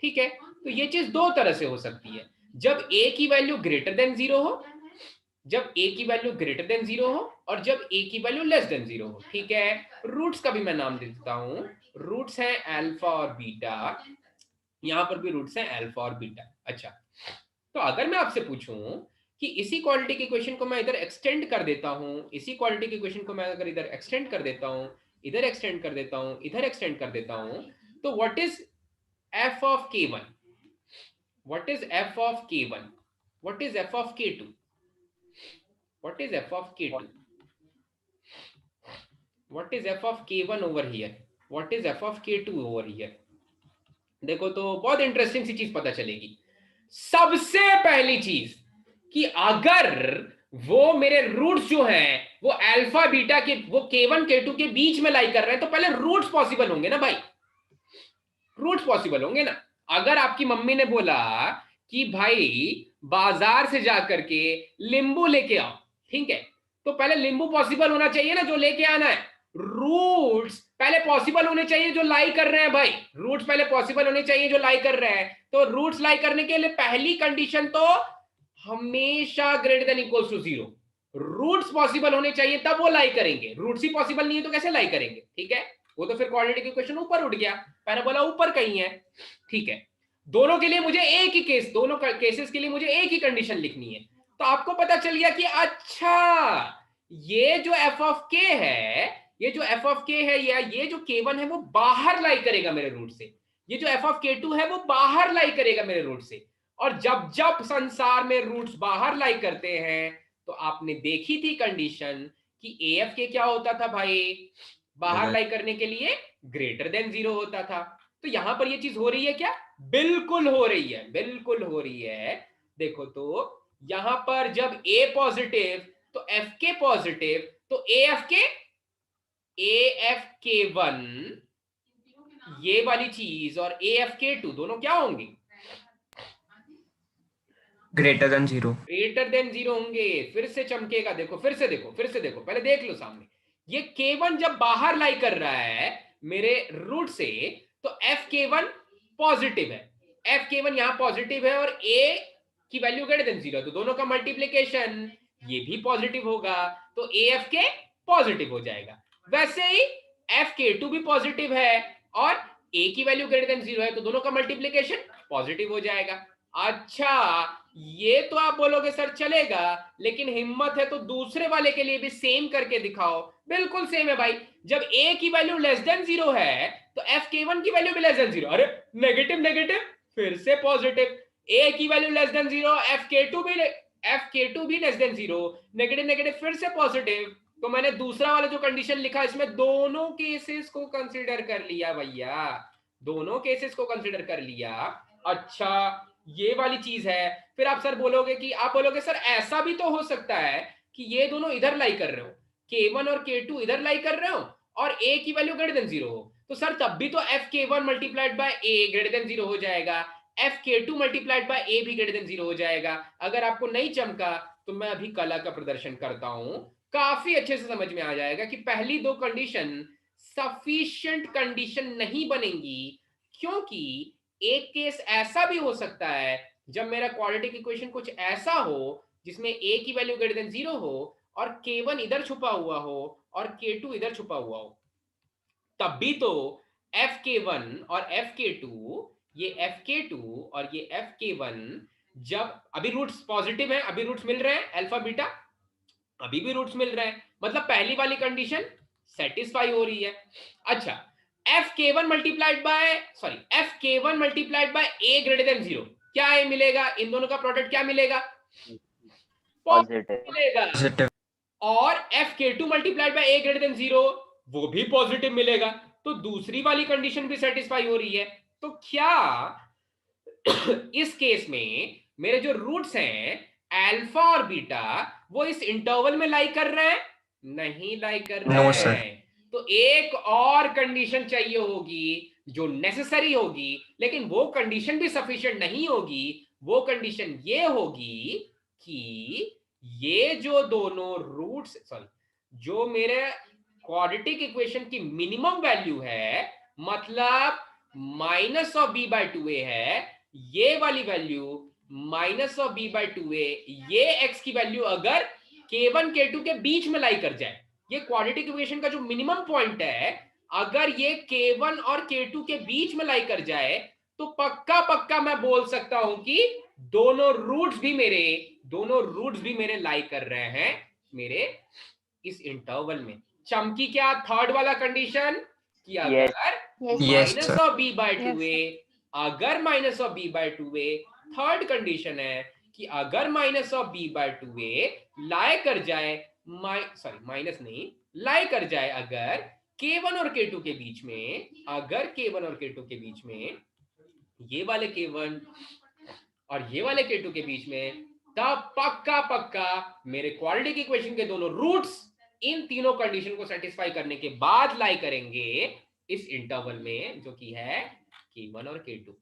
ठीक है, तो ये चीज 2 तरह से हो सकती है, जब a की वैल्यू ग्रेटर देन 0 हो, जब a की वैल्यू ग्रेटर देन 0 हो, और जब a की वैल्यू लेस देन 0 हो। ठीक है, रूट्स का भी मैं नाम दे देता हूं, रूट्स हैं अल्फा और बीटा, यहां पर भी रूट्स हैं अल्फा और बीटा। अच्छा, तो अगर मैं आपसे पूछूं कि इसी क्वाड्रेटिक इक्वेशन को मैं इधर एक्सटेंड कर देता हूं, इसी क्वाड्रेटिक इक्वेशन को मैं अगर इधर एक्सटेंड कर देता हूं, इधर एक्सटेंड कर देता हूं, इधर एक्सटेंड कर देता हूं, तो what is f of k1, what is f of k1, what is f of k2, what is f of k2, what is f of k1 over here, what is f of k2 over here। देखो तो बहुत interesting सी चीज पता चलेगी। सबसे पहली चीज कि अगर वो मेरे रूट्स जो हैं वो अल्फा बीटा के, वो k1 k2 के बीच में लाई कर रहे हैं, तो पहले रूट्स पॉसिबल होंगे ना भाई, रूट्स पॉसिबल होंगे ना। अगर आपकी मम्मी ने बोला कि भाई बाजार से जाकर के लींबू लेके आओ, ठीक है, तो पहले लींबू पॉसिबल होना चाहिए ना जो लेके आना है, रूट्स पहले पॉसिबल होने चाहिए जो लाई कर रहे हैं भाई, रूट्स पहले पॉसिबल होने चाहिए जो लाई कर रहे हैं। तो रूट्स लाई करने के लिए पहली कंडीशन तो हमेशा greater than equals to 0, roots possible होने चाहिए तब वो लाई करेंगे, रूट्स ही पॉसिबल नहीं है तो कैसे लाई करेंगे। ठीक है, वो तो फिर क्वाड्रेटिक इक्वेशन ऊपर उठ गया, मैंने बोला ऊपर कहीं है। ठीक है, दोनों के लिए मुझे एक ही केस, दोनों केसेस के लिए मुझे एक ही कंडीशन लिखनी है। तो आपको पता चल गया कि अच्छा ये जो f ऑफ k है, ये जो f ऑफ k है या ये जो k1 है वो बाहर लाई करेगा मेरे रूट से, ये जो f ऑफ k2 है वो बाहर लाई करेगा मेरे रूट से। और जब जब संसार में रूट्स बाहर लाई करते हैं तो आपने देखी थी कंडीशन कि af k क्या होता था भाई, बाहर लाई करने के लिए ग्रेटर देन 0 होता था। तो यहां पर ये चीज हो रही है क्या, बिल्कुल हो रही है, बिल्कुल हो रही है। देखो तो यहां पर जब a पॉजिटिव तो fk पॉजिटिव, तो AFK1 ये वाली चीज और AFK2 दोनों क्या होंगे, ग्रेटर देन 0। ग्रेटर देन 0 होंगे। फिर से चमकेगा, देखो फिर से देखो, फिर से देखो, पहले देख लो सामने, ये K1 जब बाहर लाई कर रहा है मेरे रूट से तो FK1 पॉजिटिव है, FK1 यहां पॉजिटिव है और A की वैल्यू ग्रेटर देन 0, तो दोनों का मल्टीप्लीकेशन ये भी पॉजिटिव होगा, तो AFK पॉजिटिव हो जाएगा। वैसे ही FK2 भी पॉजिटिव है और A की वैल्यू ग्रेटर देन 0 है, तो दोनों का मल्टीप्लीकेशन पॉजिटिव हो जाएगा। अच्छा, ये तो आप बोलोगे सर चलेगा, लेकिन हिम्मत है तो दूसरे वाले के लिए भी सेम करके दिखाओ। बिल्कुल सेम है भाई, जब a की वैल्यू लेस देन 0 है तो fk1 की वैल्यू भी लेस देन 0, अरे नेगेटिव नेगेटिव फिर से पॉजिटिव, a की वैल्यू लेस देन 0, fk2 भी लेस देन 0, नेगेटिव नेगेटिव फिर से पॉजिटिव। तो मैंने दूसरा वाला जो कंडीशन लिखा इसमें दोनों केसेस को कंसीडर कर लिया भैया, दोनों केसेस को कंसीडर कर लिया। अच्छा, ये वाली चीज है। फिर आप सर बोलोगे कि, आप बोलोगे सर ऐसा भी तो हो सकता है कि ये दोनों इधर लाई कर रहे हो, k1 और k2 इधर लाई कर रहे हो और a की वैल्यू ग्रेटर देन 0 हो, तो सर तब भी तो fk1 multiplied by a greater than 0 हो जाएगा, fk2 मल्टीप्लाइड बाय a भी ग्रेटर देन 0 हो जाएगा। अगर आपको नहीं चमका तो मैं अभी कला का प्रदर्शन करता हूं, काफी अच्छे से समझ में आ जाएगा कि पहली 2 कंडीशन सफिशिएंट कंडीशन नहीं बनेंगी, क्योंकि एक केस ऐसा भी हो सकता है जब मेरा क्वाड्रेटिक इक्वेशन कुछ ऐसा हो जिसमें a की वैल्यू ग्रेटर देन 0 हो और k1 इधर छुपा हुआ हो और k2 इधर छुपा हुआ हो, तब भी तो fk1 और fk2, ये fk2 और ये fk1 जब अभी रूट्स पॉजिटिव हैं, अभी रूट्स मिल रहे हैं अल्फा बीटा, अभी भी रूट्स मिल रहे हैं, मतलब पहली वाली कंडीशन सेटिस्फाई हो रही है। अच्छा, fk1 multiplied by fk1 multiplied by a greater than 0 क्या है मिलेगा, इन दोनों का प्रोडक्ट क्या मिलेगा, पॉजिटिव मिलेगा, और fk2 multiplied by a greater than 0 वो भी पॉजिटिव मिलेगा, तो दूसरी वाली कंडीशन भी सेटिस्फाई हो रही है। तो क्या इस केस में मेरे जो रूट्स हैं अल्फा और बीटा वो इस इंटरवल में लाई कर रहे हैं, नहीं लाई कर रहे हैं। तो एक और कंडीशन चाहिए होगी जो नेसेसरी होगी, लेकिन वो कंडीशन भी सफिशिएंट नहीं होगी। वो कंडीशन ये होगी कि ये जो दोनों रूट्स जो मेरे क्वाड्रेटिक इक्वेशन की मिनिमम वैल्यू है, मतलब minus of B by 2a है, ये वाली value minus of B by 2a, ये x की वैल्यू अगर k1 k2 के बीच में लाई कर जाए, ये क्वाड्रेटिक इक्वेशन का जो मिनिमम पॉइंट है, अगर ये k1 और k2 के बीच में लाई कर जाए तो पक्का पक्का मैं बोल सकता हूं कि दोनों रूट्स भी मेरे लाई कर रहे हैं मेरे इस इंटरवल में। चमकी क्या थर्ड वाला कंडीशन कि अगर minus of B by 2a, अगर minus of B by 2a, third condition है कि अगर minus of B by 2a lie कर जाए, माइनस नहीं लाई कर जाए अगर k1 और k2 के बीच में, अगर k1 और k2 के बीच में, ये वाले k1 और ये वाले k2 के बीच में, तब पक्का पक्का मेरे क्वाड्रेटिक इक्वेशन के दोनों रूट्स इन तीनों कंडीशन को सेटिस्फाई करने के बाद लाई करेंगे इस इंटरवल में, जो कि है k1 और k2।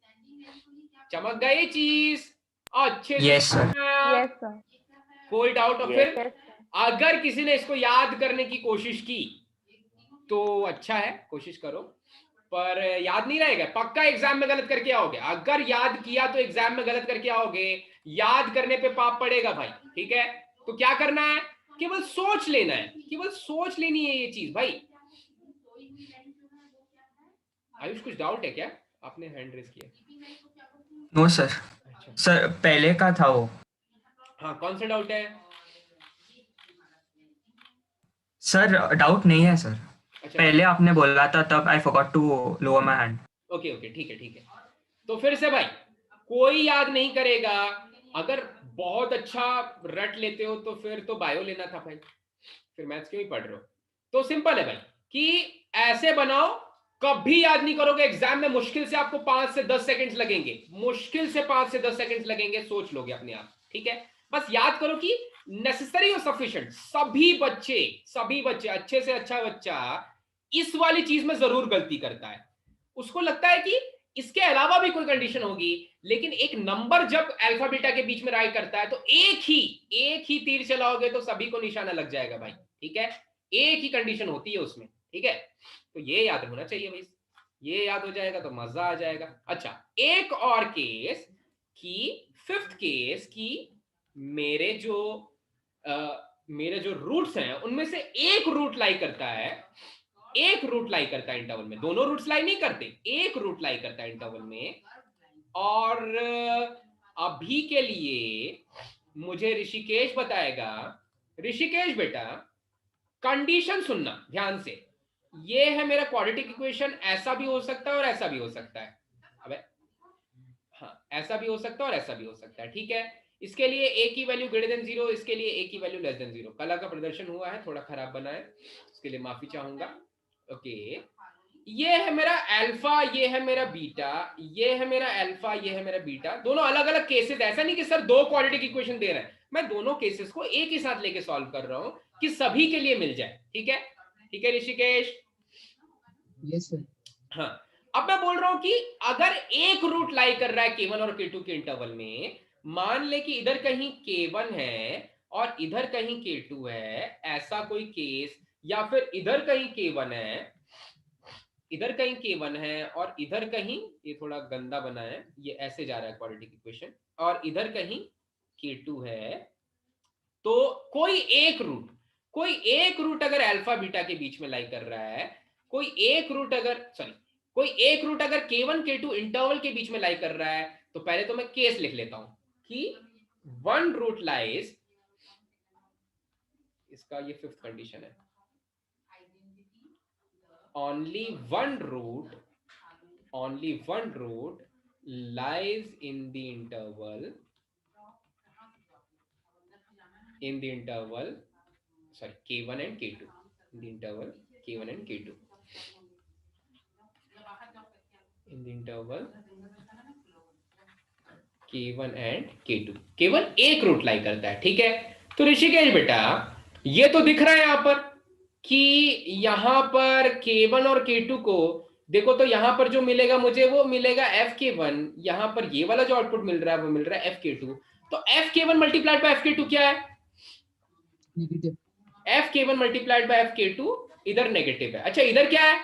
चमक गई चीज अच्छे से? Yes sir. कोई डाउट? और फिर अगर किसी ने इसको याद करने की कोशिश की तो अच्छा है, कोशिश करो, पर याद नहीं रहेगा, पक्का एग्जाम में गलत करके आओगे। अगर याद किया तो एग्जाम में गलत करके आओगे, याद करने पे पाप पड़ेगा भाई, ठीक है? तो क्या करना है, केवल सोच लेना है, केवल सोच लेनी है ये चीज भाई। आयुष कुछ डाउट है क्या? आपने हैंड रेज किया। No sir. सर पहले का था वो। हाँ, कौन सा डाउट है सर? डाउट नहीं है सर। अच्छा, पहले आपने बोला था तब I forgot to lower my hand. Okay ठीक है। तो फिर से भाई कोई याद नहीं करेगा, अगर बहुत अच्छा रट लेते हो तो फिर तो बायो लेना था भाई, फिर मैथ्स क्यों ही पढ़ रहे हो? तो सिंपल है भाई कि ऐसे बनाओ, कभी याद नहीं करोगे, एग्जाम में मुश्किल से आपको 5 से 10 सेकंड्स लगेंगे, मुश्किल से 5 से 10 सेकंड्स लगेंगे, सोच लोगे अपने आप, ठीक है? बस याद करो कि नेसेसरी और सफिशिएंट, सभी बच्चे अच्छे से अच्छा बच्चा इस वाली चीज में जरूर गलती करता है। उसको लगता है कि इसके अलावा भी कोई कंडीशन होगी, लेकिन एक नंबर जब अल्फा बीटा के बीच में राइट करता है तो एक ही तीर चलाओगे तो सभी को निशाना लग जाएगा भाई, ठीक है? एक ही कंडीशन होती है उसमें, ठीक है? तो ये याद होना चाहिए भाई, ये याद हो जाएगा तो मजा आ जाएगा। अच्छा, एक और केस की फिफ्थ केस की मेरे जो रूट्स हैं उनमें से एक रूट लाई करता है, इंटरवल में, दोनों रूट्स लाई नहीं करते, एक रूट लाई करता है इंटरवल में। और अभी के लिए मुझे ऋषिकेश बताएगा। ऋषिकेश बेटा कंडीशन सुनना ध्यान से, ये है मेरा क्वाड्रेटिक इक्वेशन, ऐसा भी हो सकता है और ऐसा भी हो सकता है। अबे हाँ, ऐसा भी हो सकता है और ऐसा भी हो सकता है, ठीक है? इसके लिए a की वैल्यू ग्रेटर देन 0, इसके लिए a की वैल्यू लेस देन 0। कला का प्रदर्शन हुआ है, थोड़ा खराब बना है, इसके लिए माफी चाहूंगा। ओके, ये है मेरा अल्फा, ये है मेरा बीटा, ये है मेरा अल्फा, ये है मेरा बीटा, दोनों अलग अलग केसेस। ऐसा नहीं कि सर दो क्वाड्रेटिक इक्वेशन दे रहे हैं, मैं दोनों केसेस को एक ही साथ लेके सॉल्व कर रहा हूं कि सभी के लिए मिल जाए, ठीक है? ठीक है ऋषिकेश? Yes sir. हाँ, अब मैं बोल रहा हूं कि अगर एक रूट लाई कर रहा है k1 और k2 के इंटरवल में, मान ले कि इधर कहीं k1 है और इधर कहीं k2 है, ऐसा कोई केस, या फिर इधर कहीं k1 है इधर कहीं K1 है और इधर कहीं, ये थोड़ा गंदा बना है, ये ऐसे जा रहा है क्वाड्रेटिक इक्वेशन, और इधर कहीं K2 है। तो कोई एक रूट अगर अल्फा बीटा के बीच में लाई कर रहा है, कोई एक रूट अगर K1 K2 इंटरवल के बीच में लाई कर रहा है, तो पहले तो मैं केस लिख लेता हूं कि वन रूट लाइज, इसका ये फिफ्थ कंडीशन है, only one root lies in the interval sorry, K1 and K2, in the interval K1 and K2, in the interval K1 and K2, केवल एक रूट लाई करता है। ठीक है, तो ऋषिकेश बेटा ये तो दिख रहा है यहां पर कि यहां पर K1 और K2 को देखो, तो यहां पर जो मिलेगा मुझे वो मिलेगा FK1, यहां पर ये वाला जो आउटपुट मिल रहा है वो मिल रहा है FK2। तो FK1 मल्टीप्लाइड बाय FK2 क्या है? Negative. FK1 multiplied by FK2 इधर नेगेटिव है। अच्छा, इधर क्या है?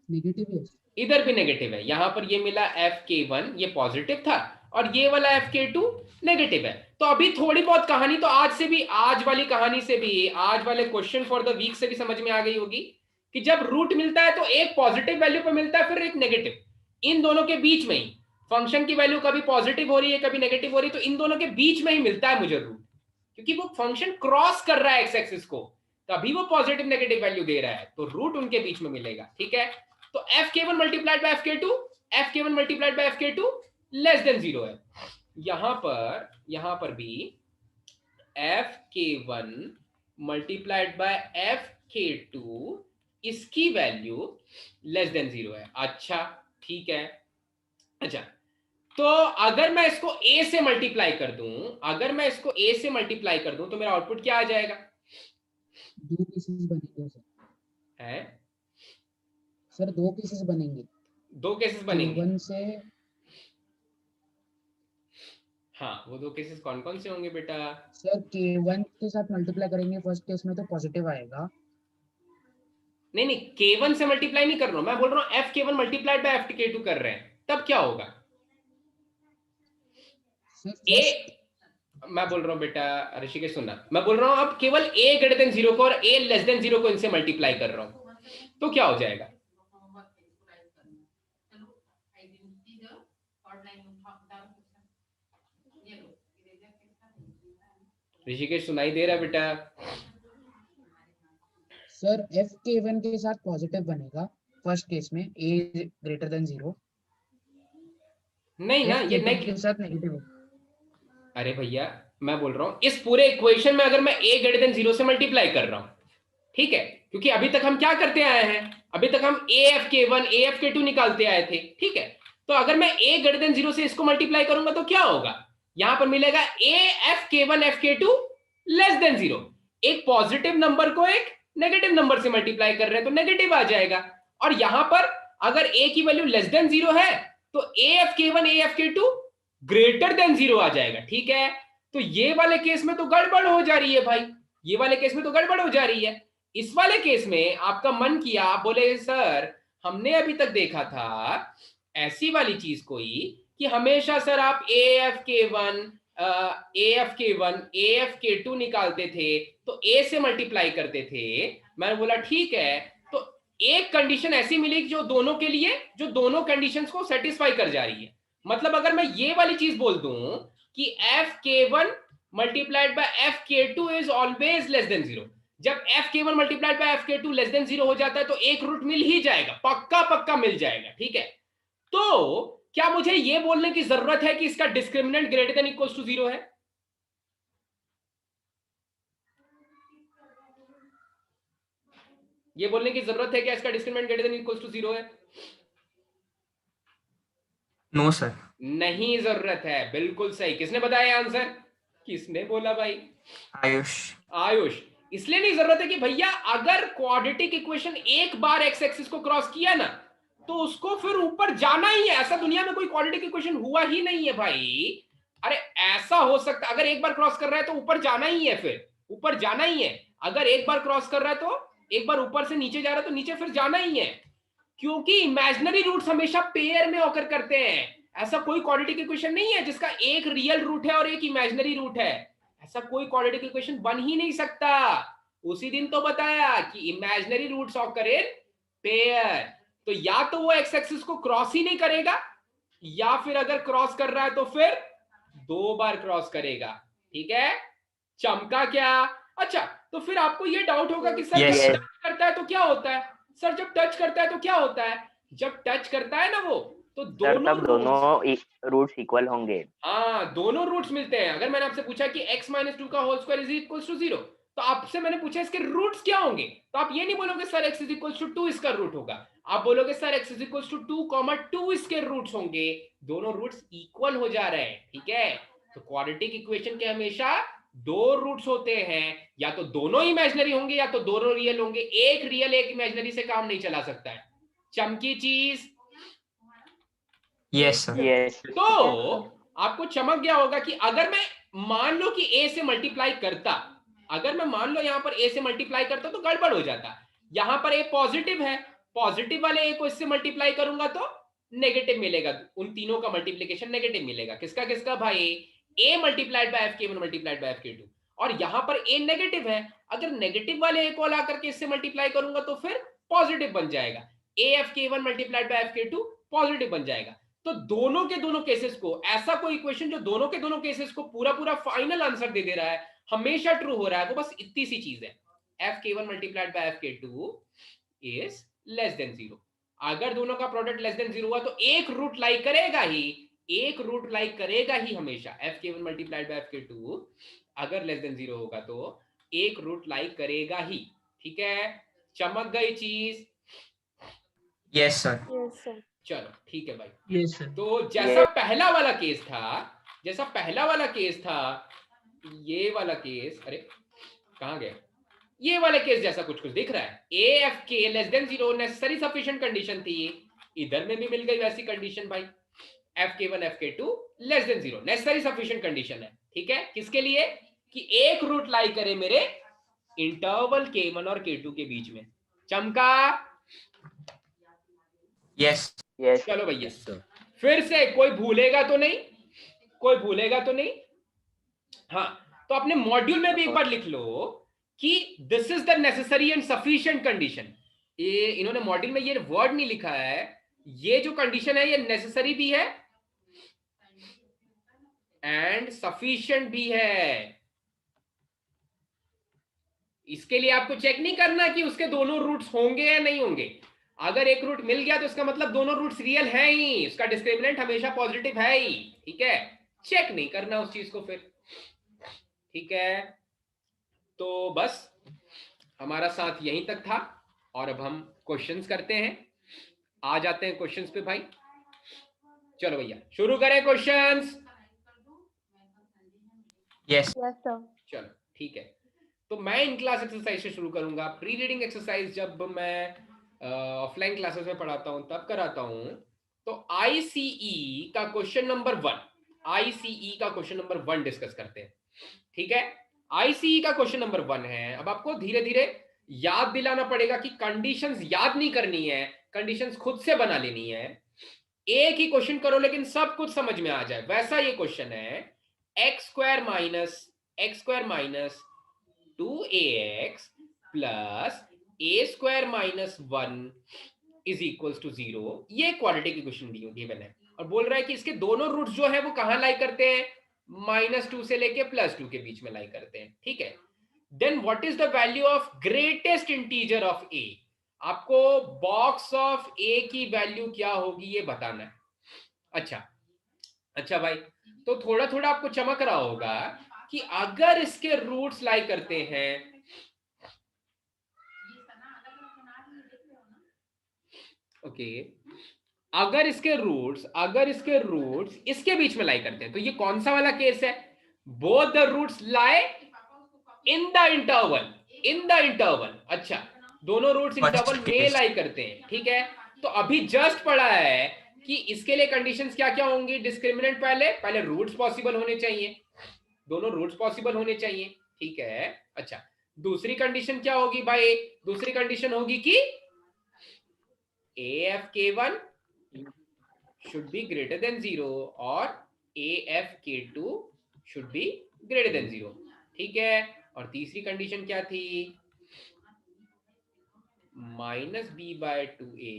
नेगेटिव है, इधर भी नेगेटिव है। यहां पर ये मिला FK1, ये पॉजिटिव था, और ये वाला FK2 नेगेटिव है। तो अभी थोड़ी बहुत कहानी तो आज वाली कहानी से भी, आज वाले क्वेश्चन फॉर द वीक से भी समझ में आ गई होगी कि जब रूट मिलता है तो एक पॉजिटिव वैल्यू पे मिलता है, फिर एक नेगेटिव, इन दोनों के बीच में ही फंक्शन की वैल्यू कभी पॉजिटिव हो रही है कभी नेगेटिव हो रही है, तो इन दोनों के बीच में ही मिलता है मुझे रूट, क्योंकि वो फंक्शन क्रॉस कर रहा है एक्स एक्सिस को, तभी वो पॉजिटिव नेगेटिव वैल्यू दे रहा है, तो रूट उनके बीच में मिलेगा। ठीक है, तो FK1 multiplied by FK2 less than 0 है। यहां पर भी FK1 मल्टीप्लाइड बाय FK2 इसकी वैल्यू लेस देन 0 है। अच्छा ठीक है, अच्छा तो अगर मैं इसको A से मल्टीप्लाई कर दूं, तो मेरा आउटपुट क्या आ जाएगा? दो केसेस बनेंगे सर, दो केसेस बनेंगे K1 से। हाँ, वो दो केसेस कौन कौन से होंगे बेटा? सर K1 के साथ मल्टीप्लाई करेंगे फर्स्ट केस में तो पॉजिटिव आएगा। नहीं, K1 से मल्टीप्लाई नहीं कर रहा हूं मैं, बोल रहा हूं FK1 मल्टीप्लाइड बाय FK2 कर रहे हैं, तब क्या होगा? मैं बोल रहा हूं बेटा ऋषिकेश सुनना, मैं बोल रहा हूं अब केवल A ग्रेटर देन 0 को और A लेस देन 0 को इनसे मल्टीप्लाई कर रहा हूं, तो क्या हो जाएगा? ऋषिकेश सुनाई दे रहा बेटा? सर FK1 के साथ पॉजिटिव बनेगा फर्स्ट केस में, A ग्रेटर देन 0। नहीं ना, ये FK2 के साथ नेगेटिव। अरे भैया मैं बोल रहा हूं इस पूरे इक्वेशन में अगर मैं A ग्रेटर देन 0 से मल्टीप्लाई कर रहा हूं, ठीक है, क्योंकि अभी तक हम क्या करते आए हैं, अभी तक हम AFK1 AFK2 निकालते आए थे। ठीक है, तो अगर मैं A ग्रेटर देन 0 से इसको मल्टीप्लाई करूंगा तो क्या होगा? यहां पर मिलेगा AFK1 FK2 लेस देन 0। एक पॉजिटिव नंबर को एक नेगेटिव नंबर से मल्टीप्लाई कर रहे हैं तो नेगेटिव आ जाएगा, और यहां पर अगर A की वैल्यू लेस देन 0 है तो AFK1 AFK2 ग्रेटर देन 0 आ जाएगा। ठीक है, तो ये वाले केस में तो गड़बड़ हो जा रही है भाई, ये वाले केस में तो गड़बड़ हो जा रही है। इस वाले केस में आपका मन किया, आप बोले सर हमने अभी तक देखा था ऐसी वाली चीज कोई कि हमेशा सर आप AFK1 AFK2 निकालते थे तो A से मल्टीप्लाई करते थे। मैंने बोला ठीक है, तो एक कंडीशन ऐसी मिली जो दोनों के लिए, जो दोनों कंडीशंस को सेटिस्फाई कर जा रही है। मतलब अगर मैं ये वाली चीज बोल दूं कि FK1 multiplied by FK2 is always less than 0, जब FK1 multiplied by FK2 less than 0 हो जाता है तो एक रूट मिल ही जाएगा, पक्का मिल जाएगा। ठीक है, तो क्या मुझे यह बोलने की जरूरत है कि इसका discriminant greater than equals to 0 है? ये बोलने की जरूरत है कि इसका discriminant greater than equals to 0 है? नो सर, नहीं जरूरत है। बिल्कुल सही। किसने बताया आंसर? किसने बोला भाई? आयुष। इसलिए नहीं जरूरत है कि भैया अगर क्वाड्रेटिक इक्वेशन एक बार एक्स एक्सिस को क्रॉस किया ना तो उसको फिर ऊपर जाना ही है। ऐसा दुनिया में कोई क्वाड्रेटिक इक्वेशन हुआ ही नहीं है भाई। अरे ऐसा हो सकता, अगर एक बार क्रॉस कर रहा है तो ऊपर जाना ही है, फिर ऊपर जाना ही है। अगर एक बार क्रॉस कर रहा है तो एक बार ऊपर से नीचे जा रहा है तो नीचे फिर जाना ही है, क्योंकि इमेजिनरी रूट्स हमेशा पेयर में होकर करते हैं। ऐसा कोई क्वाड्रेटिक इक्वेशन नहीं है जिसका एक रियल रूट है और एक इमेजिनरी रूट है, ऐसा कोई क्वाड्रेटिक इक्वेशन बन ही नहीं सकता। उसी दिन तो बताया कि imaginary roots occur in pair. तो या तो वो एक्स एक्सिस को क्रॉस ही नहीं करेगा, या फिर अगर क्रॉस कर रहा है तो फिर 2 बार क्रॉस करेगा। ठीक है, चमका क्या? अच्छा, तो फिर आपको ये डाउट होगा कि सर Yes, जब sir. टच करता है तो क्या होता है? सर जब टच करता है तो क्या होता है? जब टच करता है ना वो, तो सर दोनों तब दोनों रूट्स इक्वल होंगे। हाँ, दोनों रूट्स मिलते हैं। अगर मैंने आपसे पूछा कि x - 2 का whole square is equal to 0, तो आपसे मैंने पूछा इसके रूट्स क्या होंगे, तो आप ये नहीं बोलोगे sir x is equal to 2 इसका रूट होगा, आप बोलोगे sir x is equal to 2, 2 इसके रूट्स होंगे। दोनों रूट्स इक्वल हो जा रहे हैं। ठीक है, तो क्वाड्रेटिक इक्वेशन के हमेशा 2 रूट्स होते हैं, या तो दोनों इमेजिनरी होंगे या तो दोनों रियल होंगे। एक रियल एक इमेजिनरी से काम नहीं चला सकता है। चमकी चीज। Yes, sir. यस तो आपको चमक गया होगा कि अगर मैं मान लो कि a से मल्टीप्लाई करता, अगर मैं मान लो यहां पर a से मल्टीप्लाई करता तो गड़बड़ हो जाता। यहां पर a पॉजिटिव है, पॉजिटिव वाले a को इससे मल्टीप्लाई करूंगा तो नेगेटिव मिलेगा, उन तीनों का मल्टीप्लिकेशन नेगेटिव मिलेगा। किसका किसका भाई? a multiplied by fk1 multiplied by fk2, और यहां पर a नेगेटिव है, अगर नेगेटिव वाले a को ला करके इससे मल्टीप्लाई करूंगा तो फिर पॉजिटिव बन जाएगा। a fk1 multiplied by fk2 positive बन जाएगा। तो दोनों के दोनों केसेस को, ऐसा कोई इक्वेशन जो दोनों के दोनों केसेस को पूरा पूरा फाइनल आंसर दे दे रहा है, हमेशा ट्रू हो रहा है, वो बस इतनी सी चीज है, fk1 multiplied by fk2 is less then 0। अगर दोनों का प्रोडक्ट लेस देन 0 हुआ तो एक रूट लाइक करेगा ही, एक रूट लाइक करेगा ही हमेशा। fk1 मल्टीप्लाइड बाय fk2 अगर लेस देन 0 होगा तो एक रूट लाइक करेगा ही। ठीक है, चमक गई चीज। Yes, sir. Yes, sir. चलो ठीक है भाई। Yes sir. तो जैसा पहला वाला केस था, जैसा पहला वाला केस था, ये वाला केस, अरे कहां गया, ये वाला केस जैसा कुछ कुछ दिख रहा है। ए एफ के less than 0 necessary sufficient condition थी, इधर में भी मिल गई वैसी कंडीशन भाई। fk1 fk2 less than 0 necessary sufficient condition है। ठीक है, किसके लिए? कि एक रूट लाई करे मेरे इंटरवल k1 और k2 के बीच में। चमका? Yes. यस चलो भैया, फिर से कोई भूलेगा तो नहीं, कोई भूलेगा तो नहीं? हाँ, तो अपने मॉड्यूल में भी एक बार लिख लो कि this is the necessary and sufficient condition. ये इन्होंने मॉड्यूल में ये वर्ड नहीं लिखा है, ये जो कंडीशन है ये नेसेसरी भी है एंड सफिशिएंट भी है। इसके लिए आपको चेक नहीं करना कि उसके दोनों रूट्स होंगे या नहीं होंगे। अगर एक रूट मिल गया तो इसका मतलब दोनों रूट्स रियल है ही, उसका डिस्क्रिमिनेंट हमेशा पॉजिटिव है ही। ठीक है, चेक नहीं करना उस चीज को फिर। ठीक है, तो बस हमारा साथ यहीं तक था और अब हम क्वेश्चंस करते हैं। आ जाते हैं क्वेश्चंस पे भाई। चलो भैया शुरू करें क्वेश्चंस। Yes. Yes, sir. चलो ठीक है, तो मैं इन क्लास एक्सरसाइज से शुरू करूंगा। प्री रीडिंग एक्सरसाइज जब मैं ऑफलाइन क्लासेस में पढ़ाता हूं तब कराता हूं। तो आईसीई का क्वेश्चन नंबर 1, आईसीई का क्वेश्चन नंबर 1 डिस्कस करते हैं। ठीक है, आईसीई का क्वेश्चन नंबर 1 है। अब आपको धीरे धीरे याद दिलाना पड़ेगा कि कंडीशंस याद नहीं करनी है, कंडीशंस खुद से बना लेनी है। एक ही क्वेश्चन करो लेकिन सब कुछ समझ में आ जाए, वैसा ये क्वेश्चन है। X square minus 2ax plus A square minus 1 is equals to 0। ये क्वाड्रेटिक इक्वेशन गिवन है और बोल रहा है कि इसके दोनों रूट्स जो है वो कहां लाई करते हैं? -2 से लेके +2 के बीच में लाई करते हैं। ठीक है, then what is the value of greatest integer of a? आपको बॉक्स ऑफ a की वैल्यू क्या होगी ये बताना है। अच्छा भाई, तो थोड़ा थोड़ा आपको चमक रहा होगा कि अगर इसके रूट्स लाई करते हैं, ओके, अगर इसके रूट्स इसके बीच में लाई करते हैं, तो ये कौन सा वाला केस है? Both the roots lie in the interval. अच्छा, दोनों रूट्स इंटरवल में लाई करते हैं। ठीक है, तो अभी जस्ट पढ़ा है कि इसके लिए कंडीशंस क्या क्या होंगी। डिस्क्रिमिनेंट पहले रूट्स पॉसिबल होने चाहिए, दोनों रूट्स पॉसिबल होने चाहिए। ठीक है, अच्छा, दूसरी कंडीशन क्या होगी भाई? दूसरी कंडीशन होगी कि AFK1 should be greater than 0 और AFK2 should be greater than 0। ठीक है, और तीसरी कंडीशन क्या थी? -b/2a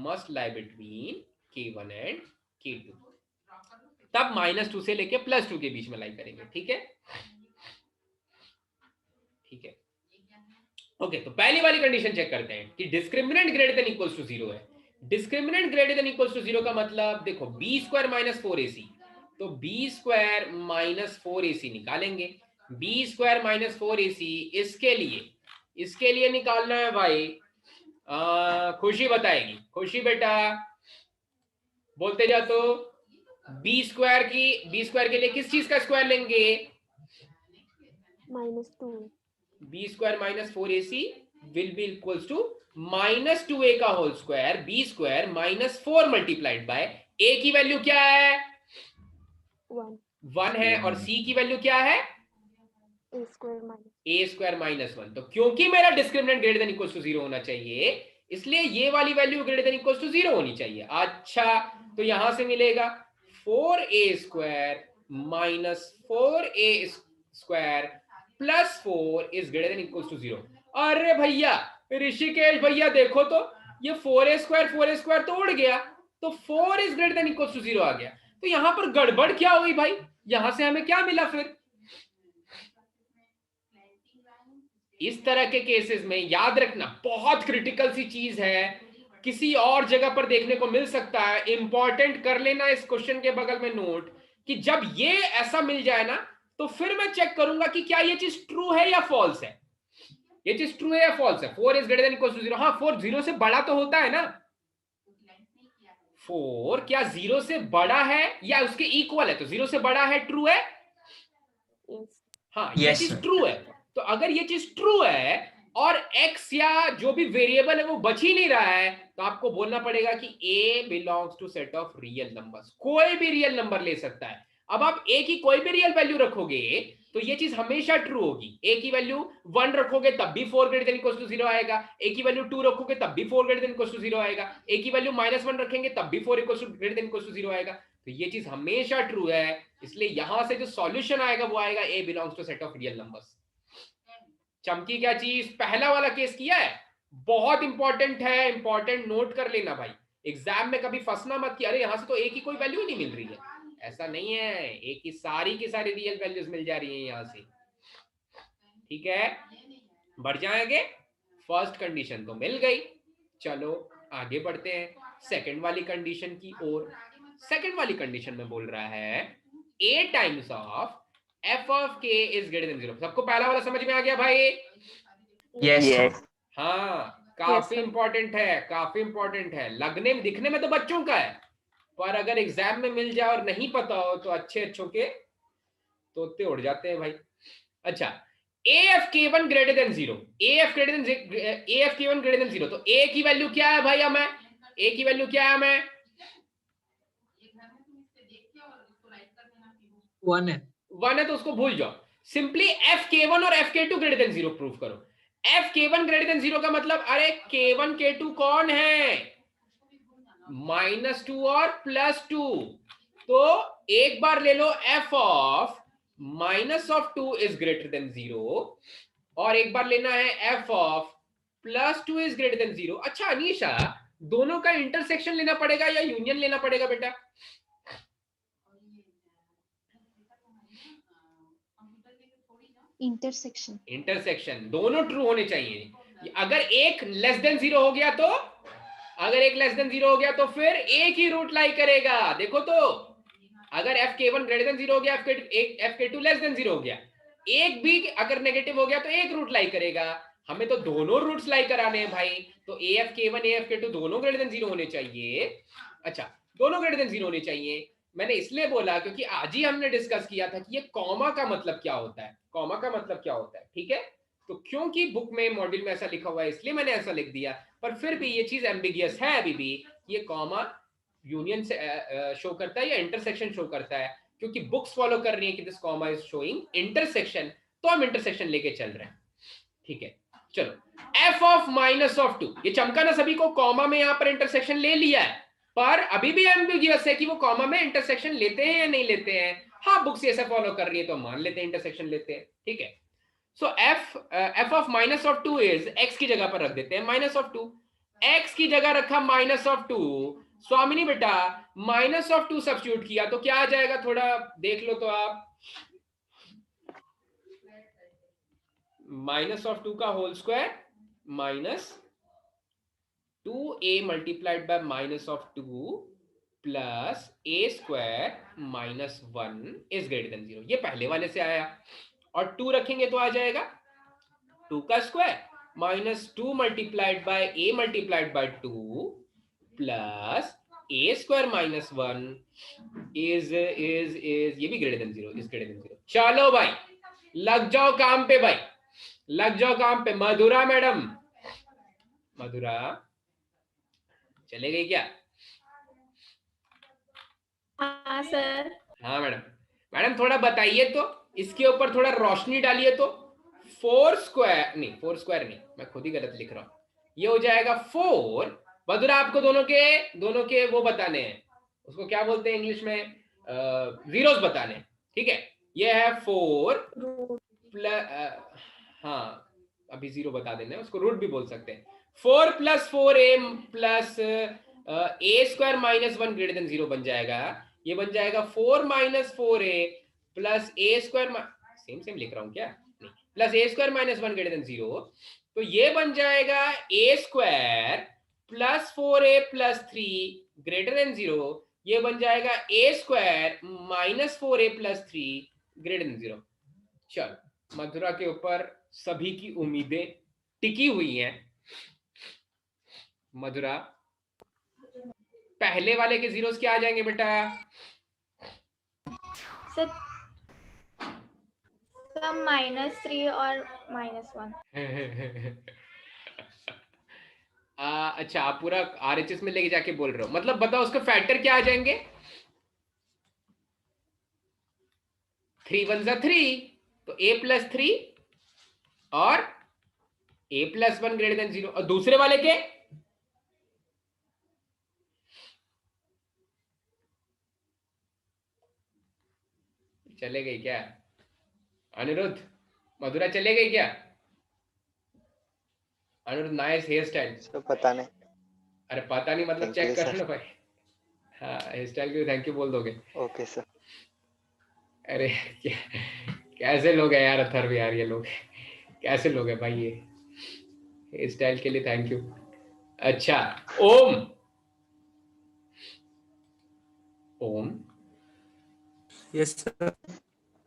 must lie between K1 and K2। तब -2 से लेके +2 के बीच में लाई करेंगे। ठीक है, ठीक है, ओके। तो पहली वाली कंडीशन चेक करते हैं कि discriminant greater than equals to 0 है। Discriminant greater than equals to 0 का मतलब देखो b² - 4ac, तो b² - 4ac निकालेंगे। b² - 4ac इसके लिए निकालना है भाई। खुशी बताएगी। खुशी बेटा बोलते जा, तो b² के लिए किस चीज का स्क्वायर लेंगे? -2। b² - 4ac will be equals to -2a का whole square b² - 4 multiplied by a की वैल्यू क्या है? 1 है, और c की वैल्यू क्या है? a² - 1। तो क्योंकि मेरा discriminant greater than equals to 0 होना चाहिए, इसलिए ये वाली value greater than equals to 0 होनी चाहिए। अच्छा, तो यहां से मिलेगा 4a² - 4a² +4 is greater than equals to 0। अरे भैया ऋषिकेश भैया देखो तो, ये 4a² तो उड़ गया, तो 4 is greater than equals to 0 आ गया। तो यहां पर गड़बड़ क्या हुई भाई? यहां से हमें क्या मिला फिर? इस तरह के केसेस में याद रखना, बहुत क्रिटिकल सी चीज है, किसी और जगह पर देखने को मिल सकता है। इंपॉर्टेंट कर लेना इस क्वेश्चन के बगल में नोट, कि जब ये ऐसा मिल जाए ना, तो फिर मैं चेक करूंगा कि क्या ये चीज ट्रू है या फॉल्स है। ये चीज ट्रू है या फॉल्स है? 4 is greater than equal to 0। हाँ, 4 0 से बड़ा तो होता है ना। 4 क्या 0 से बड़ा है या उसके इक्वल है? तो 0 से बड़ा है, ट्रू है। हाँ, ये चीज ट्रू है। तो अगर ये चीज ट्रू है और x या जो भी वेरिएबल है वो बच ही नहीं रहा है, तो आपको बोलना पड़ेगा कि a belongs to set of real numbers. कोई भी रियल नंबर ले सकता है। अब आप a की कोई भी रियल वैल्यू रखोगे तो ये चीज हमेशा ट्रू होगी। a की वैल्यू 1 रखोगे तब भी 4 ग्रेटर देन इक्वल टू 0 आएगा। a की वैल्यू 2 रखोगे तब भी 4 ग्रेटर देन इक्वल टू 0 आएगा। a की वैल्यू -1 रखेंगे तब भी 4 ग्रेटर देन इक्वल टू 0 आएगा। तो ये चीज हमेशा ट्रू है, इसलिए यहां से जो सॉल्यूशन आएगा वो आएगा a belongs to set of real numbers. चमकी क्या चीज? पहला वाला केस किया है, बहुत इंपॉर्टेंट है, इंपॉर्टेंट नोट कर लेना भाई। एग्जाम में कभी फंसना मत कि अरे यहां से तो ए की कोई वैल्यू नहीं मिल रही है। ऐसा नहीं है, ए की सारी रियल वैल्यूज मिल जा रही है यहां से। ठीक है, बढ़ जाएंगे। फर्स्ट कंडीशन तो मिल गई, चलो आगे बढ़ते हैं सेकंड वाली कंडीशन की ओर। सेकंड वाली कंडीशन में बोल रहा है a times of f of k is greater than 0। सबको पहला वाला समझ में आ गया भाई? यस। हाँ, काफी इंपॉर्टेंट है, काफी इंपॉर्टेंट है। लगने में दिखने में तो बच्चों का है, पर अगर एग्जाम में मिल जाए और नहीं पता हो तो अच्छों के तोते उड़ जाते हैं भाई। अच्छा, AFK1 greater than 0, AFK1 greater than 0, तो a की वैल्यू क्या है भाई? हमें a की वैल्यू क्या है? हमें 1 है, तो उसको भूल जाओ। सिंपली FK1 और FK2 ग्रेटर देन 0 प्रूव करो। FK1 ग्रेटर देन 0 का मतलब, अरे K1 K2 कौन है? -2 और +2। तो एक बार ले लो f of -2 is greater than 0, और एक बार लेना है f of +2 is greater than 0। अच्छा अनीशा, दोनों का इंटरसेक्शन लेना पड़ेगा या यूनियन लेना पड़ेगा बेटा? इंटरसेक्शन। दोनों ट्रू होने चाहिए। अगर एक लेस देन 0 हो गया तो, फिर एक ही रूट लाई करेगा। देखो तो, अगर FK1 ग्रेटर देन 0 हो गया, FK2 लेस देन 0 हो गया, एक भी अगर नेगेटिव हो गया तो एक रूट लाई करेगा। हमें तो दोनों रूट्स लाई कराने हैं भाई, तो AFK1 AFK2 दोनों ग्रेटर देन 0 होने चाहिए। अच्छा, दोनों ग्रेटर देन 0 होने चाहिए। मैंने इसलिए बोला क्योंकि आज ही हमने डिस्कस किया था कि ये कॉमा का मतलब क्या होता है, कॉमा का मतलब क्या होता है। ठीक है, तो क्योंकि बुक में मॉड्यूल में ऐसा लिखा हुआ है इसलिए मैंने ऐसा लिख दिया, पर फिर भी ये चीज एम्बिगियस है अभी भी। ये कॉमा यूनियन से शो करता है या इंटरसेक्शन शो करता है, क्योंकि बुक्स फॉलो कर रही है कि this comma is showing intersection, तो हम इंटरसेक्शन लेके चल रहे हैं। ठीक है, चलो f ऑफ माइनस ऑफ 2, ये चमका ना सभी को, कॉमा में यहां पर इंटरसेक्शन ले लिया है, पर अभी भी एम्बिग्यूअस है कि वो कॉमा में इंटरसेक्शन लेते हैं या नहीं लेते हैं। हाँ, बुक्स ऐसा फॉलो कर रही है तो मान लेते हैं इंटरसेक्शन लेते हैं, ठीक है। सो f of minus of 2 is, x की जगह पर रख देते हैं माइनस ऑफ 2, x की जगह रखा माइनस ऑफ 2। स्वामिनी बेटा माइनस ऑफ 2 सब्स्टिट्यूट किया तो क्या आ जाएगा, थोड़ा देख लो तो आप, माइनस ऑफ 2 का whole square minus 2a multiplied by minus of 2 plus a square minus 1 is greater than 0। ये पहले वाले से आया, और 2 रखेंगे तो आ जाएगा 2 का square minus 2 multiplied by a multiplied by 2 plus a square minus 1 is ये भी greater than 0, is greater than 0। चलो भाई लग जाओ काम पे, भाई लग जाओ काम पे। मधुरा मैडम, मधुरा चले गई क्या? हाँ सर। हाँ मैडम, मैडम थोड़ा बताइए तो, इसके ऊपर थोड़ा रोशनी डालिए तो। 4 स्क्वायर नहीं, 4 स्क्वायर नहीं, मैं खुद ही गलत लिख रहा हूं, ये हो जाएगा 4। मधुरा आपको दोनों के वो बताने हैं, उसको क्या बोलते हैं इंग्लिश में, जीरोस बताने हैं, ठीक है। ये है 4 प्लस, हाँ अभी 0 बता देना है, उसको रूट भी बोल सकते हैं। 4 plus 4a plus a square minus 1 greater than 0 बन जाएगा। ये बन जाएगा 4 minus 4a plus a square, same लिख रहा हूं क्या, नहीं, plus a square minus 1 greater than 0। तो ये बन जाएगा a square plus 4a plus 3 greater than 0। ये बन जाएगा a square minus 4a plus 3 greater than 0। चलो मधुरा के ऊपर सभी की उम्मीदें टिकी हुई हैं। मधुरा पहले वाले के जीरोस क्या आ जाएंगे बेटा? सर -3 और -1। अच्छा, आप पूरा RHS में लेके जाके बोल रहे हो, मतलब बताओ उसके फैक्टर क्या आ जाएंगे? 3 1 जा 3, तो a प्लस 3 और a प्लस 1 ग्रेटर देन 0। और दूसरे वाले के चले गई क्या अनिरुद्ध? मधुरा चले गई क्या? Aniruddh nice hair style. Sir पता नहीं। अरे पता नहीं मतलब चेक कर लो भाई। हाँ हेयर स्टाइल के थैंक यू बोल दोगे? Okay sir. अरे कैसे लोग हैं यार अथर्व, यार ये लोग कैसे लोग हैं भाई, ये हेयर स्टाइल के लिए थैंक यू। अच्छा ओम, ओम यस सर।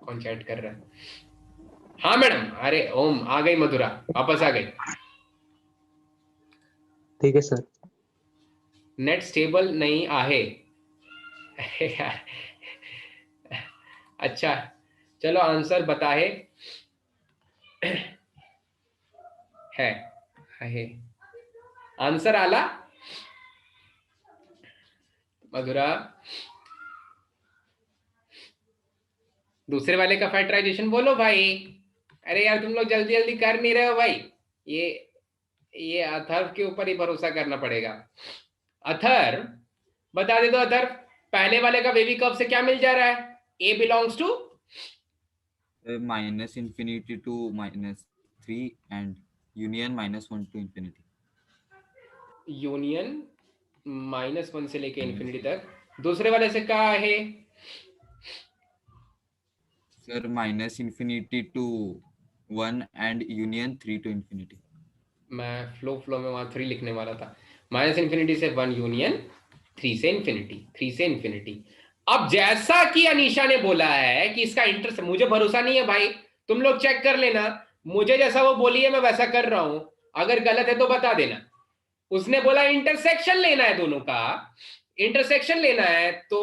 कौन चैट कर रहा है? हाँ मैडम, अरे ओम आ गई, मधुरा वापस आ गई। ठीक है सर। नेट स्टेबल नहीं आहे। अच्छा चलो आंसर बताए है आंसर आला मधुरा। दूसरे वाले का फैक्टराइजेशन बोलो भाई। अरे यार तुम लोग जल्दी जल्दी कर नहीं रहे हो भाई, ये अथर्व के ऊपर ही भरोसा करना पड़ेगा। अथर्व बता दे दो, अथर्व पहले वाले का बेबी कर्व से क्या मिल जा रहा है? a belongs to -∞ to -3 and union -1 to infinity। Union -1 से लेके इंफिनिटी तक। दूसरे वाले से क्या है sir? -∞ to 1 and union 3 to infinity। मैं फ्लो में वहां 3 लिखने वाला था। -∞ से 1 यूनियन 3 से इंफिनिटी, 3 से इंफिनिटी। अब जैसा कि अनीशा ने बोला है कि इसका इंटरसेक्शन, मुझे भरोसा नहीं है भाई, तुम लोग चेक कर लेना, मुझे जैसा वो बोली है मैं वैसा कर रहा हूं, अगर गलत है तो बता देना। उसने बोला इंटरसेक्शन लेना है, दोनों का इंटरसेक्शन लेना है, तो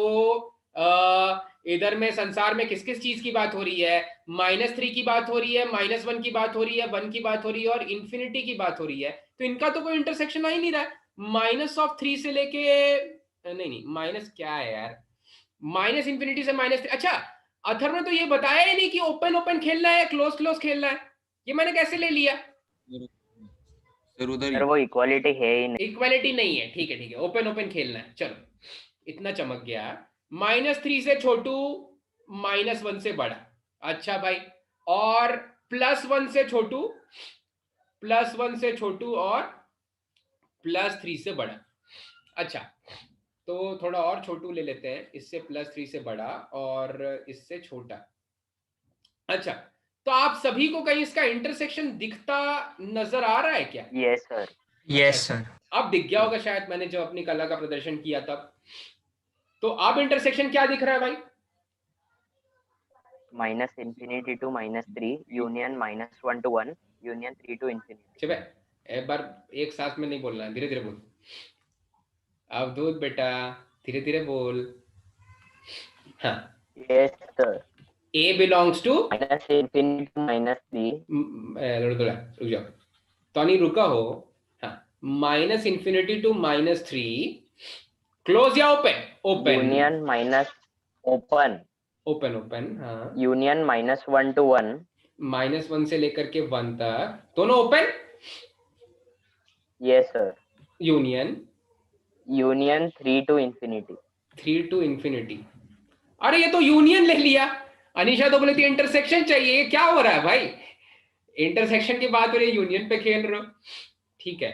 इधर में संसार में किस किस चीज की बात हो रही है? -3 की बात हो रही है, -1 की बात हो रही है, 1 की बात हो रही है और इंफिनिटी की बात हो रही है। तो इनका तो कोई इंटरसेक्शन आ ही नहीं रहा है। -3 से लेके नहीं माइनस क्या है यार, -∞ से -3। अच्छा अथर्व ने तो ये बताया ही नहीं कि ओपन ओपन खेलना है या क्लोज क्लोज खेलना है, ये मैंने कैसे ले लिया? सर उधर सर वो इक्वालिटी है ही नहीं। इक्वालिटी नहीं है, ठीक है ठीक है, ओपन ओपन खेलना है। चलो इतना चमक गया। -3 से छोटू, -1 से बड़ा। अच्छा भाई, और +1 से छोटू, +1 से छोटू और +3 से बड़ा। अच्छा, तो थोड़ा और छोटू ले लेते हैं, इससे +3 से बड़ा और इससे छोटा। अच्छा, तो आप सभी को कहीं इसका इंटरसेक्शन दिखता नजर आ रहा है क्या? Yes sir. Yes sir. अब दिख गया होगा शायद, मैंने जब अपनी कला का प्रदर्शन किया तब। तो अब इंटरसेक्शन क्या दिख रहा है भाई? -∞ to -3 union -1 to 1 union 3 to infinity। चुप है, एक बार एक साथ में नहीं बोलना है, धीरे धीरे बोल। अब दूध बेटा, धीरे धीरे बोल। हाँ, yes sir. A belongs to -∞ to -3 रुक जाओ, टॉनी रुका हो। हाँ, -∞ to -3, क्लोज या open? Open. Union open open open, हाँ। यूनियन -1 to 1 -1 से लेकर के 1 तक दोनों open. Yes sir. Union union 3 to infinity। 3 to infinity। अरे ये तो यूनियन ले लिया। अनीशा तो बोली थी इंटरसेक्शन चाहिए, ये क्या हो रहा है भाई? इंटरसेक्शन की बात हो रही है, यूनियन पे खेल रहे हो। ठीक है,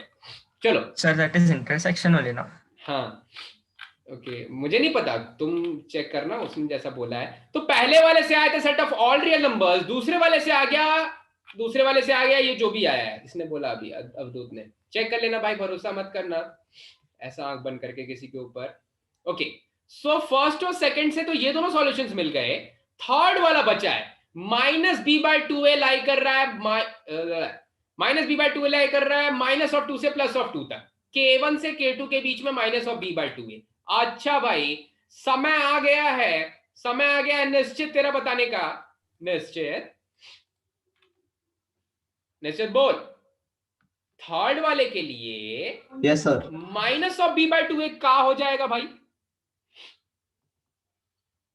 चलो। Sir that is intersection only ना। हाँ ओके, मुझे नहीं पता, तुम चेक करना, उसने जैसा बोला है। तो पहले वाले से आया था set of all real numbers, दूसरे वाले से आ गया ये जो भी आया है, इसने बोला अभी अवधूत ने। चेक कर लेना भाई, भरोसा मत करना ऐसा आंख बंद करके किसी के ऊपर। ओके, सो फर्स्ट और सेकंड से तो ये दोनों सॉल्यूशंस मिल गए। थर्ड वाला बचा है, -b/2a लाई कर रहा है, -b/2a लाई कर रहा है -2 से +2 तक, k1 से k2 के बीच में -b/2a। अच्छा भाई, समय आ गया है निश्चित तेरा बताने का। निश्चित बोल। थर्ड वाले के लिए यस सर। -b/2a का हो जाएगा भाई?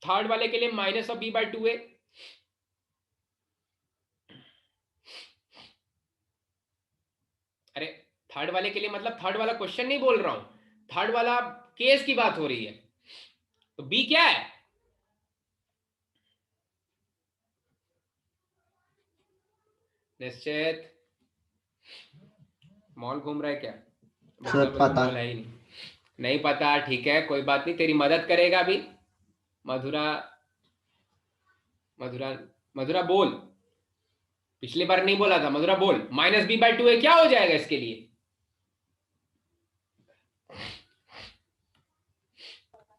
थर्ड वाले के लिए -b/2a, अरे थर्ड वाले के लिए मतलब थर्ड वाला क्वेश्चन नहीं बोल रहा हूं, थर्ड वाला केस की बात हो रही है। तो बी क्या है? निश्चित मॉल घूम रहा है क्या? सर पता मॉल है ही नहीं पता, ठीक है कोई बात नहीं, तेरी मदद करेगा अभी मधुरा। मधुरा बोल, पिछली बार नहीं बोला था, मधुरा बोल। -b/2a क्या हो जाएगा इसके लिए?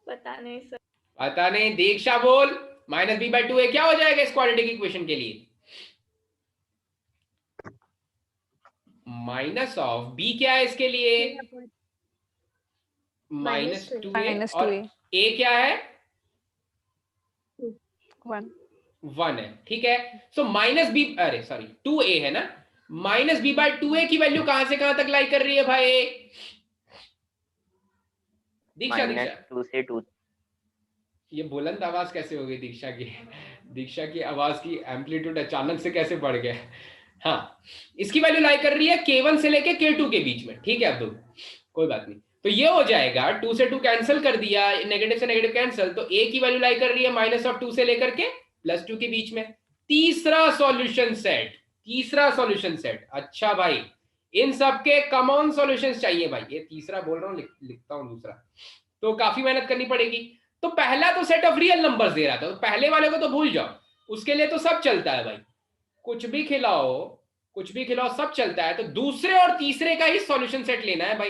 पता नहीं सर। पता नहीं, दीक्षा बोल। -b/2a क्या हो जाएगा इस क्वाड्रेटिक इक्वेशन के लिए? -b क्या है इसके लिए? -2a और a क्या है? 1 है, ठीक है। सो -b, अरे सॉरी 2a है ना, -b/2a की वैल्यू कहां से कहां तक लाई कर रही है भाई? दीक्षा -2 से 2। ये बुलंद आवाज कैसे हो गई दीक्षा की? दीक्षा की आवाज की एम्पलीट्यूड अचानक से कैसे बढ़ गया? हाँ, इसकी वैल्यू लाई कर रही है k1 से लेके k2 के बीच में, ठीक है। अब तो कोई बात नहीं, तो ये हो जाएगा 2 से 2 कैंसिल कर दिया, नेगेटिव से नेगेटिव कैंसिल, तो a की वैल्यू लाई कर रही है -2 से लेकर के +2 के बीच में। तीसरा सॉल्यूशन सेट। अच्छा भाई, इन सबके कॉमन सॉल्यूशंस चाहिए भाई, ये तीसरा बोल रहा हूं, लिखता हूं दूसरा, तो काफी मेहनत करनी पड़ेगी। तो पहला तो set of real numbers they रहा था, तो पहले वाले को तो भूल जाओ, उसके लिए तो सब चलता है भाई, कुछ भी खिलाओ सब चलता है। तो दूसरे और तीसरे का ही सॉल्यूशन सेट लेना है भाई।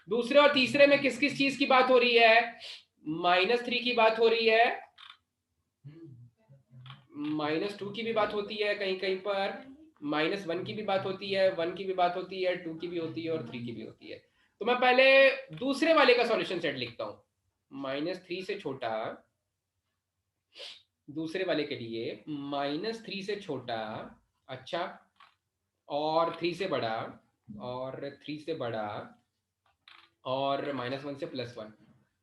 दूसरे और तीसरे में किस किस चीज की बात हो रही है? -3 की बात हो रही है, -2 की भी बात होती है, कहीं कहीं पर -1 की भी बात होती है, 1 की भी बात होती है, 2 की भी होती है और 3 की भी होती है। तो मैं पहले दूसरे वाले का सॉल्यूशन सेट लिखता हूं। -3 से छोटा, दूसरे वाले के लिए -3 से छोटा, अच्छा, और 3 से बड़ा, और 3 से बड़ा, और -1 से +1,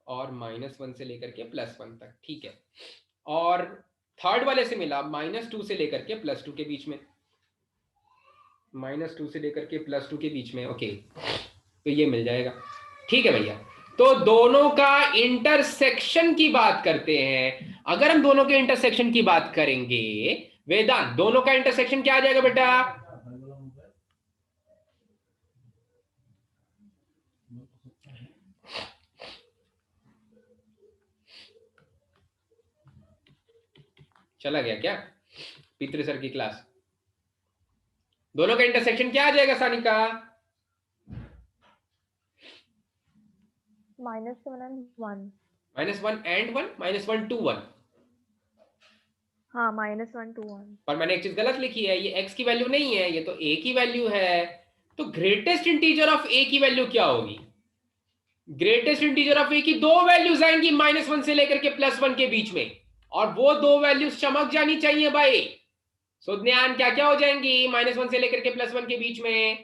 और -1 से लेकर के +1 तक, ठीक है। और थर्ड वाले से मिला -2 से लेकर के +2 के बीच में, -2 से लेकर के +2 के बीच में, ओके, तो ये मिल जाएगा। ठीक है भैया, तो दोनों का इंटरसेक्शन की बात करते हैं। अगर हम दोनों के इंटरसेक्शन की बात करेंगे वेदांत, दोनों का इंटरसेक्शन क्या आ जाएगा बेटा? चला गया क्या पितृ सर की क्लास? दोनों का इंटरसेक्शन क्या आ जाएगा सानिका? -1 and 1. -1 and 1, -1 to 1। हाँ, -1 to 1. पर मैंने एक चीज गलत लिखी है, ये x की वैल्यू नहीं है, ये तो a की वैल्यू है। तो ग्रेटेस्ट इंटीजर ऑफ a की वैल्यू क्या होगी? ग्रेटेस्ट इंटीजर ऑफ a की दो वैल्यूज आएंगी -1 से लेकर के +1 के बीच में, और वो दो वैल्यूज चमक जानी चाहिए भाई। सुज्ञान क्या क्या हो जाएंगी -1 से लेकर के +1 के बीच में?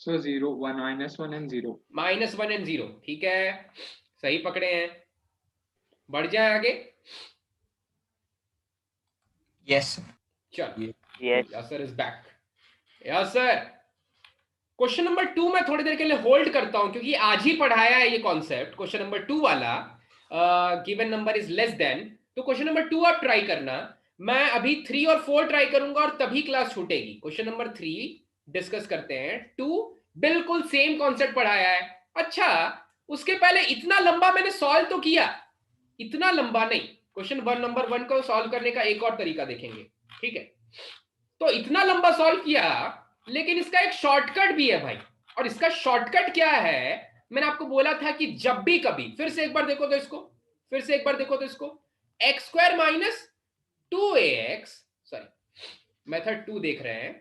So 0, 1, -1 and 0. -1 and 0, ठीक है, सही पकड़े हैं। बढ़ जाए आगे। यस चल, Yes. Sir is back. Yes sir, question number 2 मैं थोड़ी देर के लिए होल्ड करता हूं, क्योंकि आज ही पढ़ाया है ये कॉन्सेप्ट। क्वेश्चन नंबर 2 वाला, given number is less then, तो क्वेश्चन नंबर 2 आप ट्राई करना। मैं अभी 3 और 4 ट्राई करूंगा और तभी क्लास छूटेगी। क्वेश्चन नंबर 3 डिस्कस करते हैं। 2 बिल्कुल सेम कॉन्सेप्ट पढ़ाया है। अच्छा, उसके पहले इतना लंबा मैंने सॉल्व तो किया, इतना लंबा नहीं। क्वेश्चन नंबर 1 को सॉल्व करने का एक और तरीका देखेंगे, ठीक है? तो इतना लंबा सॉल्व किया, लेकिन इसका एक शॉर्टकट भी है भाई। और इसका शॉर्टकट क्या है? मैंने आपको बोला था कि जब भी कभी, फिर से एक बार देखो तो इसको, x² - 2ax, सॉरी मेथड 2 देख रहे हैं,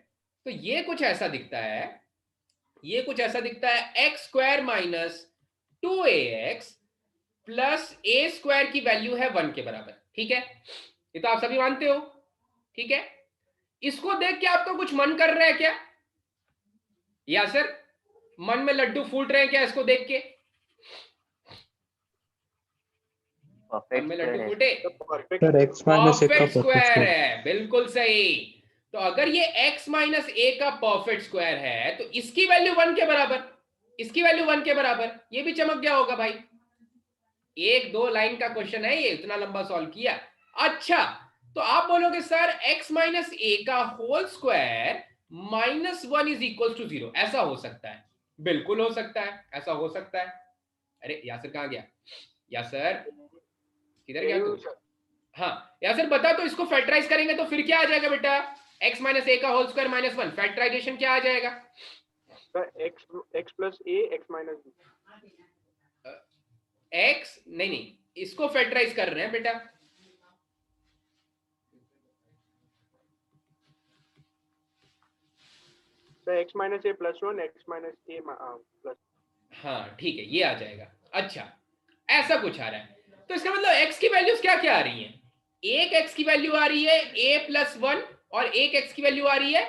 तो ये कुछ ऐसा दिखता है, x² - 2ax प्लस a² की वैल्यू है 1 के बराबर, ठीक है? ये तो आप सभी मानते हो, ठीक है? इसको देख के आपका कुछ मन कर रहा है क्या? या सर मन में लड्डू फूट रहे हैं क्या इसको देख के? मन में लड्डू फूटे? परफेक्ट स्क्वायर है, बिल्कुल सही। तो अगर ये x - a का परफेक्ट स्क्वायर है, तो इसकी वैल्यू 1 के बराबर, इसकी वैल्यू 1 के बराबर, ये भी चमक गया होगा भाई। 1-2 लाइन का क्वेश्चन है ये, इतना लंबा सॉल्व किया। अच्छा, तो आप बोलोगे सर x - a का whole square -1 is equal to 0, ऐसा हो सकता है? बिल्कुल हो सकता है, ऐसा हो सकता है। अरे यासर कहाँ गया? यासर किधर गया तू? हाँ यासर बता, तो इसको फैक्टराइज करेंगे तो फिर क्या आ जाएगा बेटा? x - a का होल स्क्वायर -1, फैक्टराइजेशन क्या आ जाएगा? x plus a, x minus b. x नहीं, इसको फैक्टराइज कर रहे हैं बेटा। x minus a plus 1, x minus a plus. हाँ ठीक है, ये आ जाएगा। अच्छा, ऐसा कुछ आ रहा है, तो इसका मतलब x की वैल्यूज क्या क्या आ रही हैं? एक x की वैल्यू आ रही है a+1 और एक x की वैल्यू आ रही है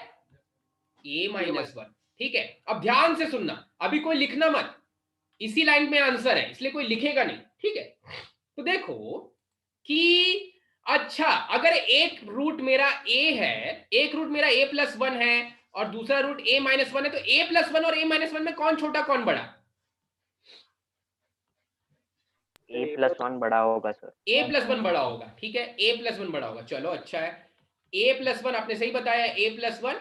a-1, ठीक है? अब ध्यान से सुनना, अभी कोई लिखना मत, इसी लाइन में आंसर है, इसलिए कोई लिखेगा नहीं, ठीक है? तो देखो कि अच्छा, अगर एक रूट मेरा a है, एक रूट मेरा a+1 है और दूसरा रूट a-1 है, तो a+1 और a-1 में कौन छोटा कौन बड़ा? a+1 बड़ा होगा सर। a+1 बड़ा होगा, ठीक है? a+1 बड़ा होगा, चलो अच्छा है। a+1 आपने सही बताया, a+1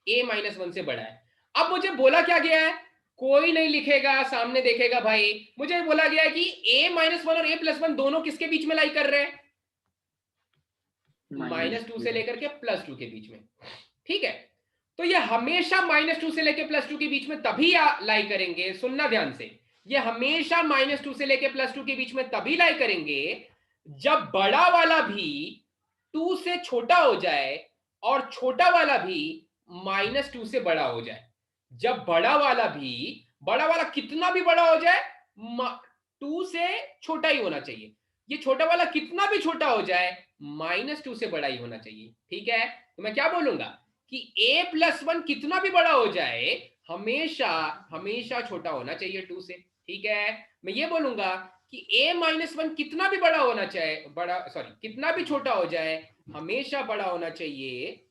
a-1 से बड़ा है। अब मुझे बोला क्या गया है? कोई नहीं लिखेगा, सामने देखेगा भाई। मुझे बोला गया है कि a-1 और a+1 दोनों किसके बीच में लाई कर रहे हैं? -2 से लेकर के +2 के बीच में, ठीक है? तो ये हमेशा -2 से लेकर +2 के बीच में तभी लाई करेंगे, सुनना ध्यान से, ये हमेशा -2 से लेकर +2 के बीच में तभी लाई करेंगे जब बड़ा वाला भी 2 से छोटा हो जाए और छोटा वाला भी -2 से बड़ा हो जाए। जब बड़ा वाला कितना भी बड़ा हो जाए, 2 से छोटा ही होना चाहिए। ये छोटा वाला कितना भी छोटा हो जाए, -2 से बड़ा ही होना चाहिए, ठीक है? तो मैं क्या बोलूंगा कि a+1 कितना भी बड़ा हो जाए, हमेशा छोटा होना चाहिए 2 से, ठीक है? मैं ये बोलूंगा कि a-1 कितना भी बड़ा होना चाहिए, कितना भी छोटा हो जाए, हमेशा बड़ा होना चाहिए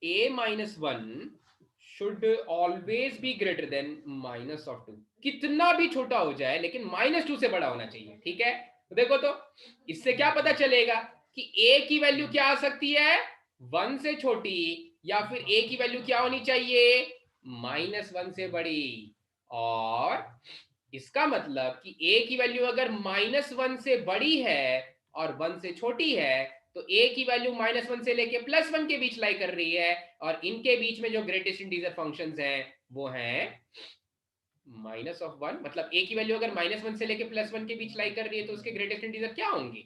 a minus 1 should always be greater than minus of 2. कितना भी छोटा हो जाए लेकिन -2 से बड़ा होना चाहिए, ठीक है। तो देखो तो इससे क्या पता चलेगा कि a की वैल्यू क्या आ सकती है, 1 से छोटी, या फिर a की वैल्यू क्या होनी चाहिए, -1 से बड़ी। और इसका मतलब कि a की वैल्यू अगर -1 से बड़ी है और 1 से छोटी है तो a की वैल्यू -1 से लेके +1 के बीच लाई कर रही है, और इनके बीच में जो ग्रेटेस्ट इंटीजर फंक्शंस हैं वो हैं -1, मतलब a की वैल्यू अगर -1 से लेके +1 के बीच लाई कर रही है तो उसके ग्रेटेस्ट इंटीजर क्या होंगे,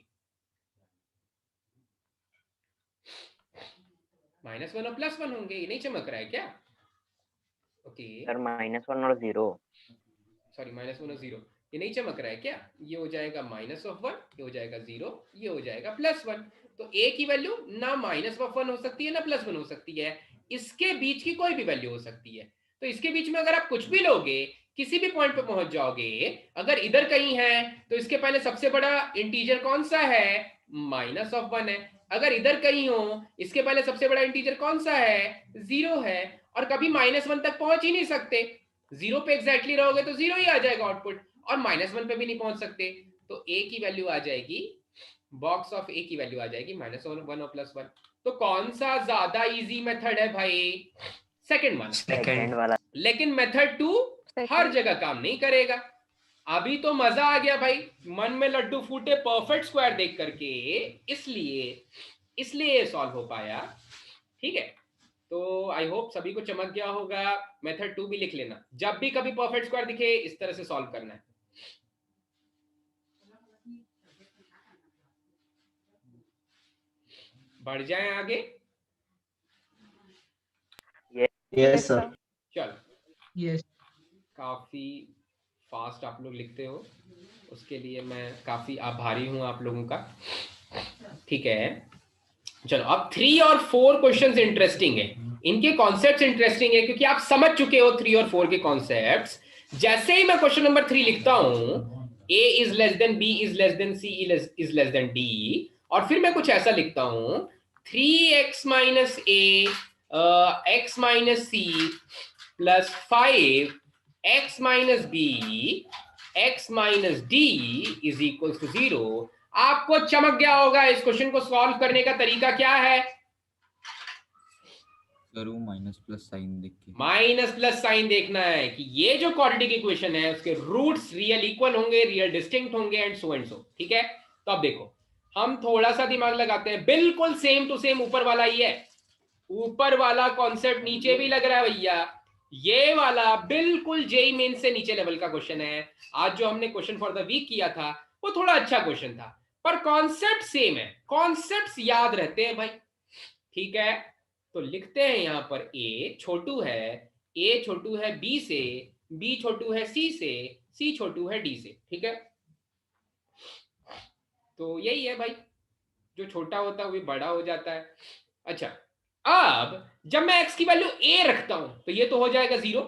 -1 और +1 होंगे। ये नहीं चमक रहा है क्या? ओके सर -1 और 0। सॉरी, -1 और 0 ये नहीं चमक रहा है क्या? ये हो जाएगा -1, ये हो जाएगा 0, ये हो जाएगा +1। तो a की वैल्यू ना -1 हो सकती है ना +1 हो सकती है, इसके बीच की कोई भी वैल्यू हो सकती है। तो इसके बीच में अगर आप कुछ भी लोगे, किसी भी पॉइंट पे पहुंच जाओगे, अगर इधर कहीं है तो इसके पहले सबसे बड़ा इंटीजर कौन सा है, -1 है। अगर इधर कहीं हो, इसके पहले सबसे बड़ा इंटीजर कौन सा है, 0 है। और कभी -1 तक पहुंच ही नहीं सकते, 0 पे एग्जैक्टली रहोगे तो 0 ही आ जाएगा आउटपुट, और -1 पे भी नहीं पहुंच सकते। तो a की वैल्यू आ जाएगी, बॉक्स ऑफ a की वैल्यू आ जाएगी -1 और +1। तो कौन सा ज्यादा इजी मेथड है भाई, सेकंड वाला। सेकंड वाला। लेकिन मेथड 2 हर जगह काम नहीं करेगा। अभी तो मजा आ गया भाई, मन में लड्डू फूटे परफेक्ट स्क्वायर देख करके, इसलिए ये सॉल्व हो पाया, ठीक है। तो आई होप सभी को चमक गया होगा। मेथड 2 भी लिख लेना, जब भी कभी परफेक्ट स्क्वायर दिखे इस तरह से सॉल्व करना है। बढ़ जाएं आगे। Yes sir. चलो, यस काफी फास्ट आप लोग लिखते हो, उसके लिए मैं काफी आभारी हूं आप लोगों का, ठीक है। चलो, अब 3 और 4 क्वेश्चंस इंटरेस्टिंग है, इनके कॉन्सेप्ट्स इंटरेस्टिंग है क्योंकि आप समझ चुके हो 3 और 4 के कॉन्सेप्ट्स। जैसे ही मैं क्वेश्चन नंबर 3 लिखता हूं, a is less than b is less than c is less than d, और फिर मैं कुछ ऐसा लिखता हूं 3x minus a x minus c plus 5x minus b x minus d is equal to 0। आपको चमक गया होगा इस क्वेश्चन को सॉल्व करने का तरीका क्या है। माइनस प्लस साइन देख के माइनस प्लस साइन देखना है कि ये जो क्वाड्रेटिक इक्वेशन है उसके रूट्स रियल इक्वल होंगे, रियल डिस्टिंक्ट होंगे, एंड सो, ठीक है। तो अब देखो, हम थोड़ा सा दिमाग लगाते हैं, बिल्कुल सेम टू सेम ऊपर वाला ही है, ऊपर वाला कॉन्सेप्ट नीचे भी लग रहा है भैया। ये वाला बिल्कुल जेई मेन से नीचे लेवल का क्वेश्चन है। आज जो हमने क्वेश्चन फॉर द वीक किया था वो थोड़ा अच्छा क्वेश्चन था, पर कॉन्सेप्ट सेम है, कॉन्सेप्ट्स याद रहते हैं भाई, ठीक है। तो लिखते हैं यहां पर a छोटू है b से, b छोटू है c से, c छोटू है d से, ठीक है। तो यही है भाई, जो छोटा होता है वो भी बड़ा हो जाता है। अच्छा, अब जब मैं x की वैल्यू a रखता हूं तो ये तो हो जाएगा 0,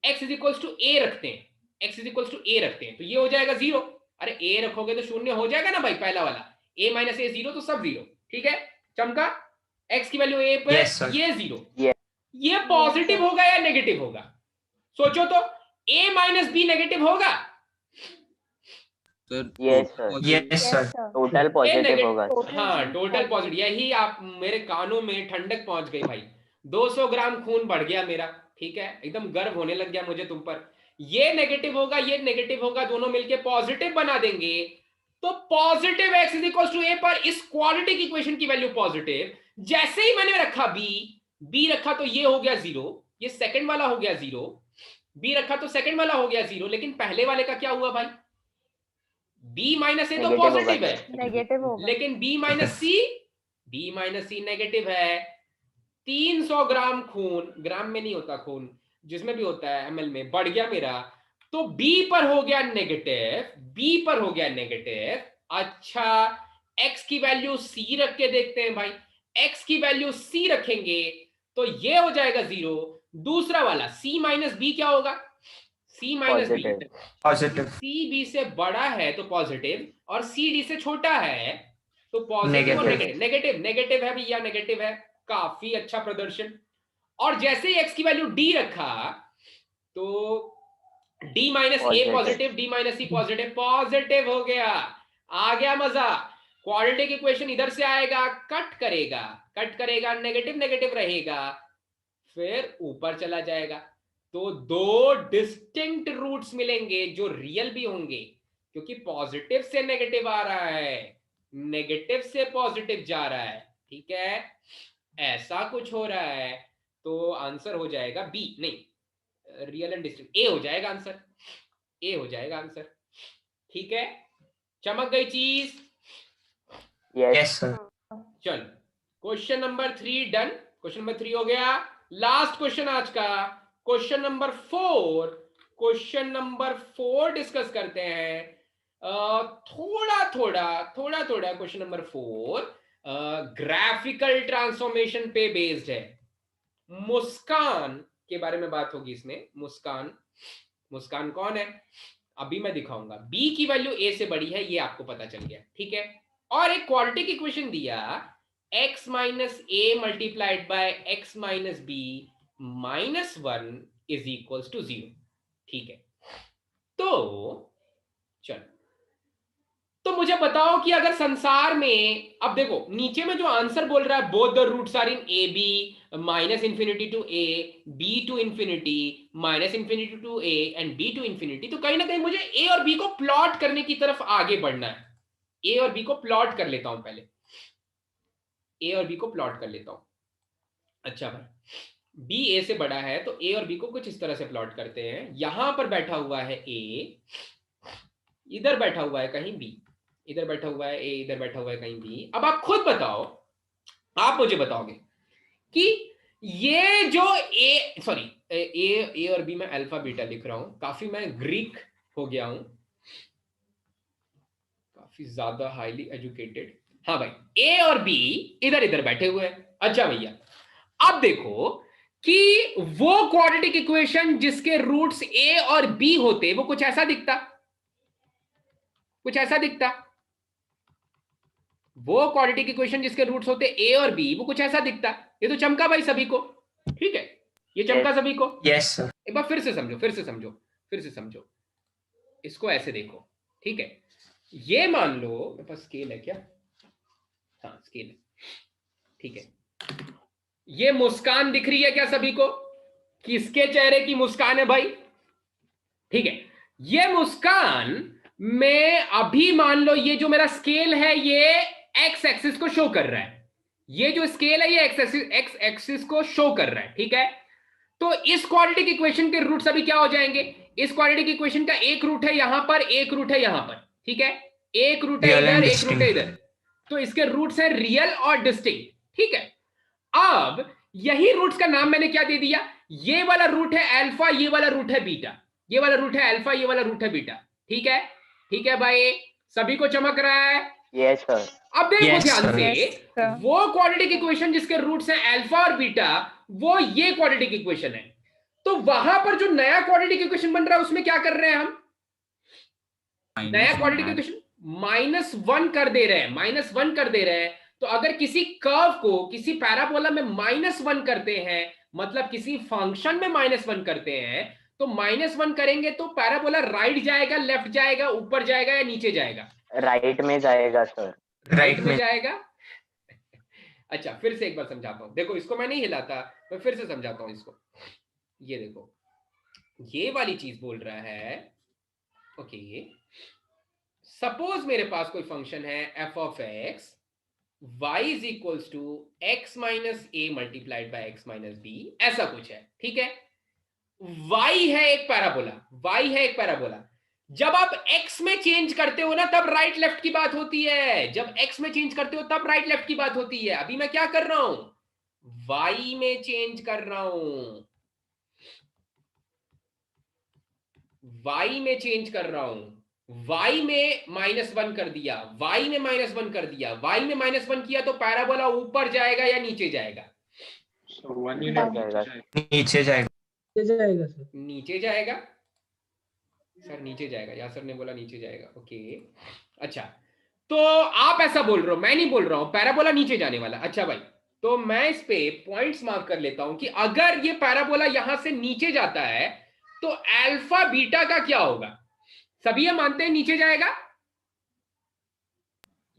x is equals to a रखते हैं, x is equals to a रखते हैं तो ये हो जाएगा 0। अरे a रखोगे तो शून्य हो जाएगा ना भाई, पहला वाला a माइनस a 0 तो सब 0, ठीक है। चमका, x की वैल्यू a पर ये 0, ये पॉजिटिव होगा या नेगेटिव होगा, सोचो तो। a माइनस b नेगेटिव होगा sir. Yes sir. Total positive होगा। हाँ, टोटल पॉजिटिव। यही आप मेरे कानों में ठंडक पहुंच गई भाई, 200 ग्राम खून बढ़ गया मेरा, ठीक है, एकदम गर्व होने लग गया मुझे तुम पर। ये नेगेटिव होगा, ये नेगेटिव होगा, दोनों मिलके पॉजिटिव बना देंगे, तो positive x is equal to a पर इस क्वाड्रेटिक इक्वेशन की वैल्यू पॉजिटिव। जैसे ही मैंने रखा b रखा तो ये हो गया 0, ये सेकंड वाला हो गया 0, b रखा तो सेकंड वाला हो गया 0, लेकिन पहले वाले का क्या हुआ भाई, b माइनस a तो पॉजिटिव है, नेगेटिव होगा, लेकिन b माइनस c नेगेटिव है। 300 ग्राम खून, ग्राम में नहीं होता खून, जिसमें भी होता है ml में, बढ़ गया मेरा, तो b पर हो गया नेगेटिव, b पर हो गया नेगेटिव। अच्छा, x की वैल्यू c रख के देखते हैं भाई, x की वैल्यू c रखेंगे तो ये हो जाएगा 0। दूसरा वाला c माइनस b क्या होगा, c minus b positive, c b से बड़ा है तो पॉजिटिव, और c d से छोटा है तो पॉजिटिव और नेगेटिव। नेगेटिव है भैया, नेगेटिव है, काफी अच्छा प्रदर्शन। और जैसे ही x की वैल्यू d रखा तो d माइनस ए पॉजिटिव, d माइनस सी पॉजिटिव, पॉजिटिव हो गया। आ गया मजा। क्वाड्रेटिक इक्वेशन इधर से आएगा, कट करेगा, नेगेटिव नेगेटिव रहेगा, फिर ऊपर चला जाएगा। तो दो डिस्टिंक्ट रूट्स मिलेंगे जो रियल भी होंगे, क्योंकि पॉजिटिव से नेगेटिव आ रहा है, नेगेटिव से पॉजिटिव जा रहा है। ठीक है, ऐसा कुछ हो रहा है। तो आंसर हो जाएगा बी, नहीं रियल एंड डिस्टिंक्ट, ए हो जाएगा आंसर, ए हो जाएगा आंसर। ठीक है, चमक गई चीज। Yes sir. चल question number 3 done, question number 3 हो गया। लास्ट क्वेश्चन आज का, question number 4। Question number 4 discuss करते हैं। थोड़ा थोड़ा क्वेश्चन नंबर 4 ग्राफिकल ट्रांसफॉर्मेशन पे बेस्ड है। मुस्कान के बारे में बात होगी इसमें। मुस्कान कौन है अभी मैं दिखाऊंगा। बी की वैल्यू ए से बड़ी है, ये आपको पता चल गया। ठीक है, और एक क्वाड्रेटिक इक्वेशन दिया, x minus A multiplied by x minus B minus 1 is equals to 0। ठीक है, तो चलो, तो मुझे बताओ कि अगर संसार में, अब देखो नीचे में जो आंसर बोल रहा है, both the roots are in A B, minus infinity to A, B to infinity, minus infinity to A and B to infinity, तो कहीं ना कहीं मुझे ए और बी को प्लॉट करने की तरफ आगे बढ़ना है। ए और बी को प्लॉट कर लेता हूं पहले, ए और बी को प्लॉट कर लेता हूं। अच्छा भाई, बी ए से बड़ा है तो ए और बी को कुछ इस तरह से प्लॉट करते हैं। यहां पर बैठा हुआ है ए, इधर बैठा हुआ है कहीं बी, इधर बैठा हुआ है ए, इधर बैठा हुआ है कहीं बी। अब आप खुद बताओ, आप मुझे बताओगे कि ये जो ए, सॉरी ए और बी में अल्फा बीटा लिख रहा हूं, काफी मैं ग्रीक हो गया हूं, काफी ज्यादा हाईली एजुकेटेड। हाँ भाई, ए और बी इधर इधर बैठे हुए हैं। अच्छा भैया, अब देखो कि वो क्वाड्रेटिक इक्वेशन जिसके रूट्स ए और बी होते वो कुछ ऐसा दिखता, कुछ ऐसा दिखता। वो क्वाड्रेटिक इक्वेशन जिसके रूट्स होते ए और बी वो कुछ ऐसा दिखता। ये तो चमका भाई सभी को, ठीक है, ये चमका सभी को। Yes sir. एक बार फिर से समझो, फिर से समझो, फिर से समझो, इसको ऐसे देखो। ठीक है, ये मान लो मेरे पास स्केल है क्या? हाँ स्केल है, ठीक है। ये मुस्कान दिख रही है क्या सभी को? किसके चेहरे की मुस्कान है भाई? ठीक है, ये मुस्कान में अभी मान लो ये जो मेरा स्केल है ये एक्स एक्सिस को शो कर रहा है। ये जो स्केल है ये एक्स एक्सिस को शो कर रहा है। ठीक है, तो इस क्वाड्रेटिक इक्वेशन के रूट्स अभी क्या हो जाएंगे? इस क्वाड्रेटिक इक्वेशन का एक रूट है यहां पर, एक रूट है यहां पर। ठीक है, एक रूट है इधर, एक रूट है इधर, तो इसके रूट्स है रियल और डिस्टिंक्ट। ठीक है, अब यही रूट्स का नाम मैंने क्या दे दिया? ये वाला रूट है अल्फा, ये वाला रूट है बीटा, ये वाला रूट है अल्फा, ये वाला रूट है बीटा। ठीक है, ठीक है भाई, सभी को चमक रहा है? Yes sir. अब देखो Yes, ध्यान sir. से, Yes, sir. वो क्वाड्रेटिक इक्वेशन जिसके रूट्स हैं अल्फा और बीटा, वो ये क्वाड्रेटिक इक्वेशन है। तो वहां पर जो नया क्वाड्रेटिक इक्वेशन बन रहा है उसमें क्या कर रहे हैं हम? नया क्वाड्रेटिक इक्वेशन -1 कर दे रहे हैं, -1 कर दे रहे हैं। तो अगर किसी कर्व को किसी पैराबोला में -1 करते हैं, मतलब किसी फंक्शन में -1 करते हैं, तो -1 करेंगे तो पैराबोला राइट जाएगा, लेफ्ट जाएगा, ऊपर जाएगा या नीचे जाएगा? राइट में जाएगा सर। राइट में जाएगा। अच्छा फिर से एक बार समझाता हूं, देखो इसको मैं नहीं हिलाता, मैं फिर से समझाता हूं इसको। ये देखो, ये वाली चीज बोल रहा है, ओके, सपोज मेरे पास कोई फंक्शन है f of x, y is equals to x minus A multiplied by x minus B, ऐसा कुछ है। ठीक है, y है एक पैराबोला, y है एक पैराबोला। जब आप x में चेंज करते हो ना तब राइट लेफ्ट की बात होती है, जब x में चेंज करते हो तब राइट लेफ्ट की बात होती है। अभी मैं क्या कर रहा हूं? y में चेंज कर रहा हूं, y में चेंज कर रहा हूं, y में -1 कर दिया, y में -1 कर दिया, y में -1 किया तो पैराबोला ऊपर जाएगा या नीचे जाएगा? नीचे जाएगा। नीचे जाएगा सर, नीचे जाएगा। या सर ने बोला नीचे जाएगा, ओके। अच्छा, तो आप ऐसा बोल रहे हो, मैं नहीं बोल रहा हूं पैराबोला नीचे जाने वाला। अच्छा भाई, तो मैं इस पे पॉइंट्स मार्क कर लेता हूं कि अगर ये पैराबोला यहां से नीचे जाता है तो अल्फा बीटा का क्या होगा? सभी ये मानते हैं नीचे जाएगा?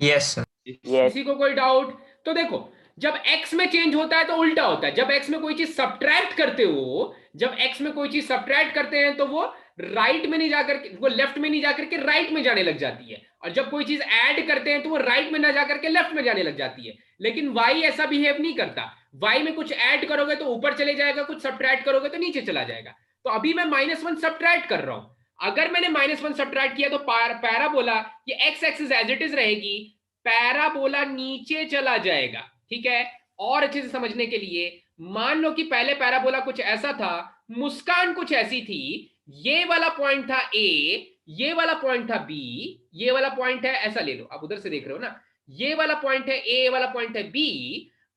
Yes sir. किसी को कोई डाउट? तो देखो, जब x में चेंज होता है तो उल्टा होता है। जब x में कोई चीज सब्ट्रैक्ट करते हो, जब x में कोई चीज सब्ट्रैक्ट करते हैं तो वो राइट में नहीं जाकर के, वो लेफ्ट में नहीं जाकर के राइट में जाने लग जाती है, और जब कोई चीज ऐड करते हैं तो वो राइट में ना जाकर के लेफ्ट में जाने लग जाती है। लेकिन y ऐसा बिहेव नहीं करता। y में कुछ ऐड करोगे तो ऊपर चले जाएगा, कुछ सब्ट्रैक्ट करोगे तो नीचे चला जाएगा। तो अभी मैं -1 सब्ट्रैक्ट कर रहा हूं। अगर मैंने -1 सब्ट्रैक्ट किया तो पैराबोला, ये x axis as it is रहेगी, पैराबोला नीचे चला जाएगा। ठीक है, और अच्छे से समझने के लिए मान लो कि पहले पैराबोला कुछ ऐसा था, मुस्कान कुछ ऐसी थी, ये वाला पॉइंट था A, ये वाला पॉइंट था B, ये वाला पॉइंट है, ऐसा ले लो, आप उधर से देख रहे हो ना, ये वाला पॉइंट है A, वाला पॉइंट है B।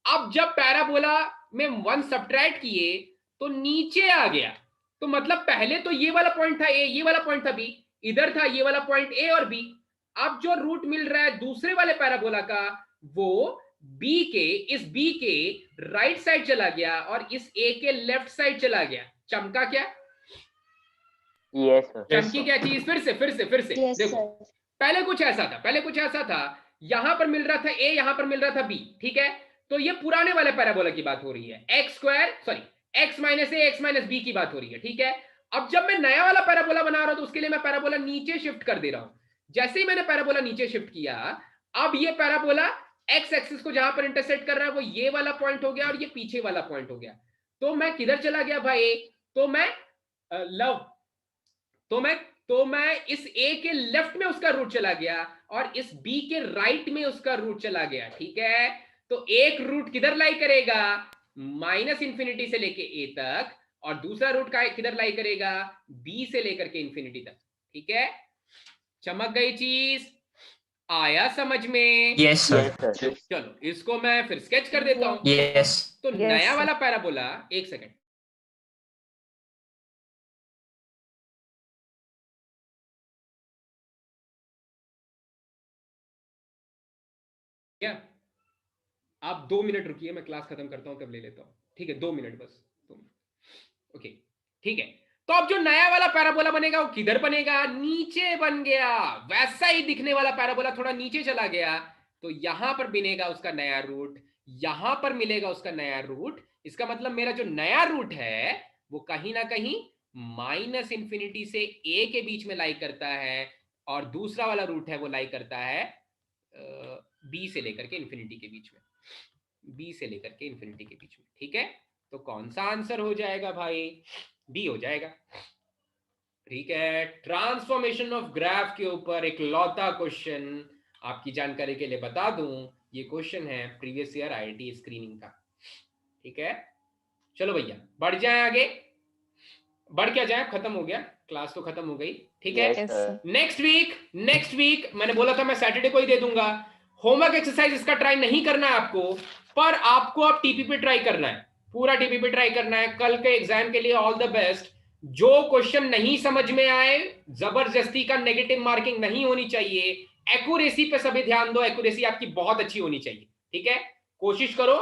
अब जब पैराबोला में 1 सब्ट्रैक्ट किए तो नीचे आ गया, तो मतलब पहले तो ये वाला पॉइंट था A, ये वाला पॉइंट था B, इधर था ये वाला पॉइंट A और B। अब जो रूट मिल रहा है दूसरे वाले पैराबोला का, वो B के, इस B के राइट साइड चला गया और इस A के लेफ्ट साइड चला गया। चमका क्या? Yes sir. चमकी क्या चीज? फिर से Yes, देखो, sir. पहले कुछ ऐसा था, यहां पर मिल रहा था A, यहां पर मिल रहा था B। ठीक है, तो ये पुराने वाले पैराबोला की बात हो रही है, x minus a x minus b की बात हो रही है। ठीक है, अब जब मैं नया वाला पैराबोला बना रहा हूं तो उसके लिए मैं पैराबोला नीचे शिफ्ट कर दे रहा हूं। जैसे ही मैंने पैराबोला नीचे शिफ्ट किया, अब ये पैराबोला x एक्सिस को जहां पर इंटरसेक्ट कर रहा है वो ये वाला पॉइंट हो गया और ये पीछे वाला पॉइंट हो गया। तो मैं किधर चला गया भाई? तो मैं इस a के लेफ्ट में उसका रूट चला गया और इस b के राइट में उसका रूट चला गया। ठीक है, तो एक रूट किधर लाई करेगा? -इंफिनिटी से लेके a तक, और दूसरा रूट का किधर लाई करेगा? b से लेकर के इंफिनिटी तक। ठीक है, चमक गई चीज? आया समझ में? Yes sir. चलो इसको मैं फिर स्केच कर देता हूं। यस। तो Yes, नया sir. वाला पैराबोला, एक सेकंड, क्या आप 2 मिनट रुकिए, मैं क्लास खत्म करता हूं तब ले लेता हूं। ठीक है, 2 मिनट बस, 2 मिनट। ओके, ठीक है। तो अब जो नया वाला पैराबोला बनेगा वो किधर बनेगा? नीचे बन गया। वैसा ही दिखने वाला पैराबोला थोड़ा नीचे चला गया, तो यहां पर बनेगा उसका नया रूट, यहां पर मिलेगा उसका नया रूट। इसका मतलब मेरा जो नया रूट है वो कहीं ना कहीं -इंफिनिटी से a के बीच में लाई करता है, और दूसरा वाला रूट है वो लाई करता है b से लेकर के इंफिनिटी के बीच में, b से लेकर के इंफिनिटी के बीच में। ठीक है, तो कौन सा आंसर हो जाएगा भाई? बी हो जाएगा। ठीक है, ट्रांसफॉर्मेशन ऑफ ग्राफ के ऊपर एक लौता क्वेश्चन आपकी जानकारी के लिए बता दूं, ये क्वेश्चन है प्रीवियस ईयर आईआईटी स्क्रीनिंग का। ठीक है, चलो भैया बढ़ जाए आगे। बढ़ क्या जाए, खत्म हो गया, क्लास तो खत्म हो गई। ठीक है, Yes, sir. नेक्स्ट वीक मैंने बोला था मैं सैटरडे को ही दे दूंगा। होमवर्क एक्सरसाइज इसका ट्राई नहीं करना है आपको, पर आपको अब टीपीपी ट्राई करना है, पूरा टीपीपी ट्राई करना है। कल के एग्जाम के लिए ऑल द बेस्ट। जो क्वेश्चन नहीं समझ में आए, जबरदस्ती का नेगेटिव मार्किंग नहीं होनी चाहिए। एक्यूरेसी पे सभी ध्यान दो, एक्यूरेसी आपकी बहुत अच्छी होनी चाहिए। ठीक है, कोशिश करो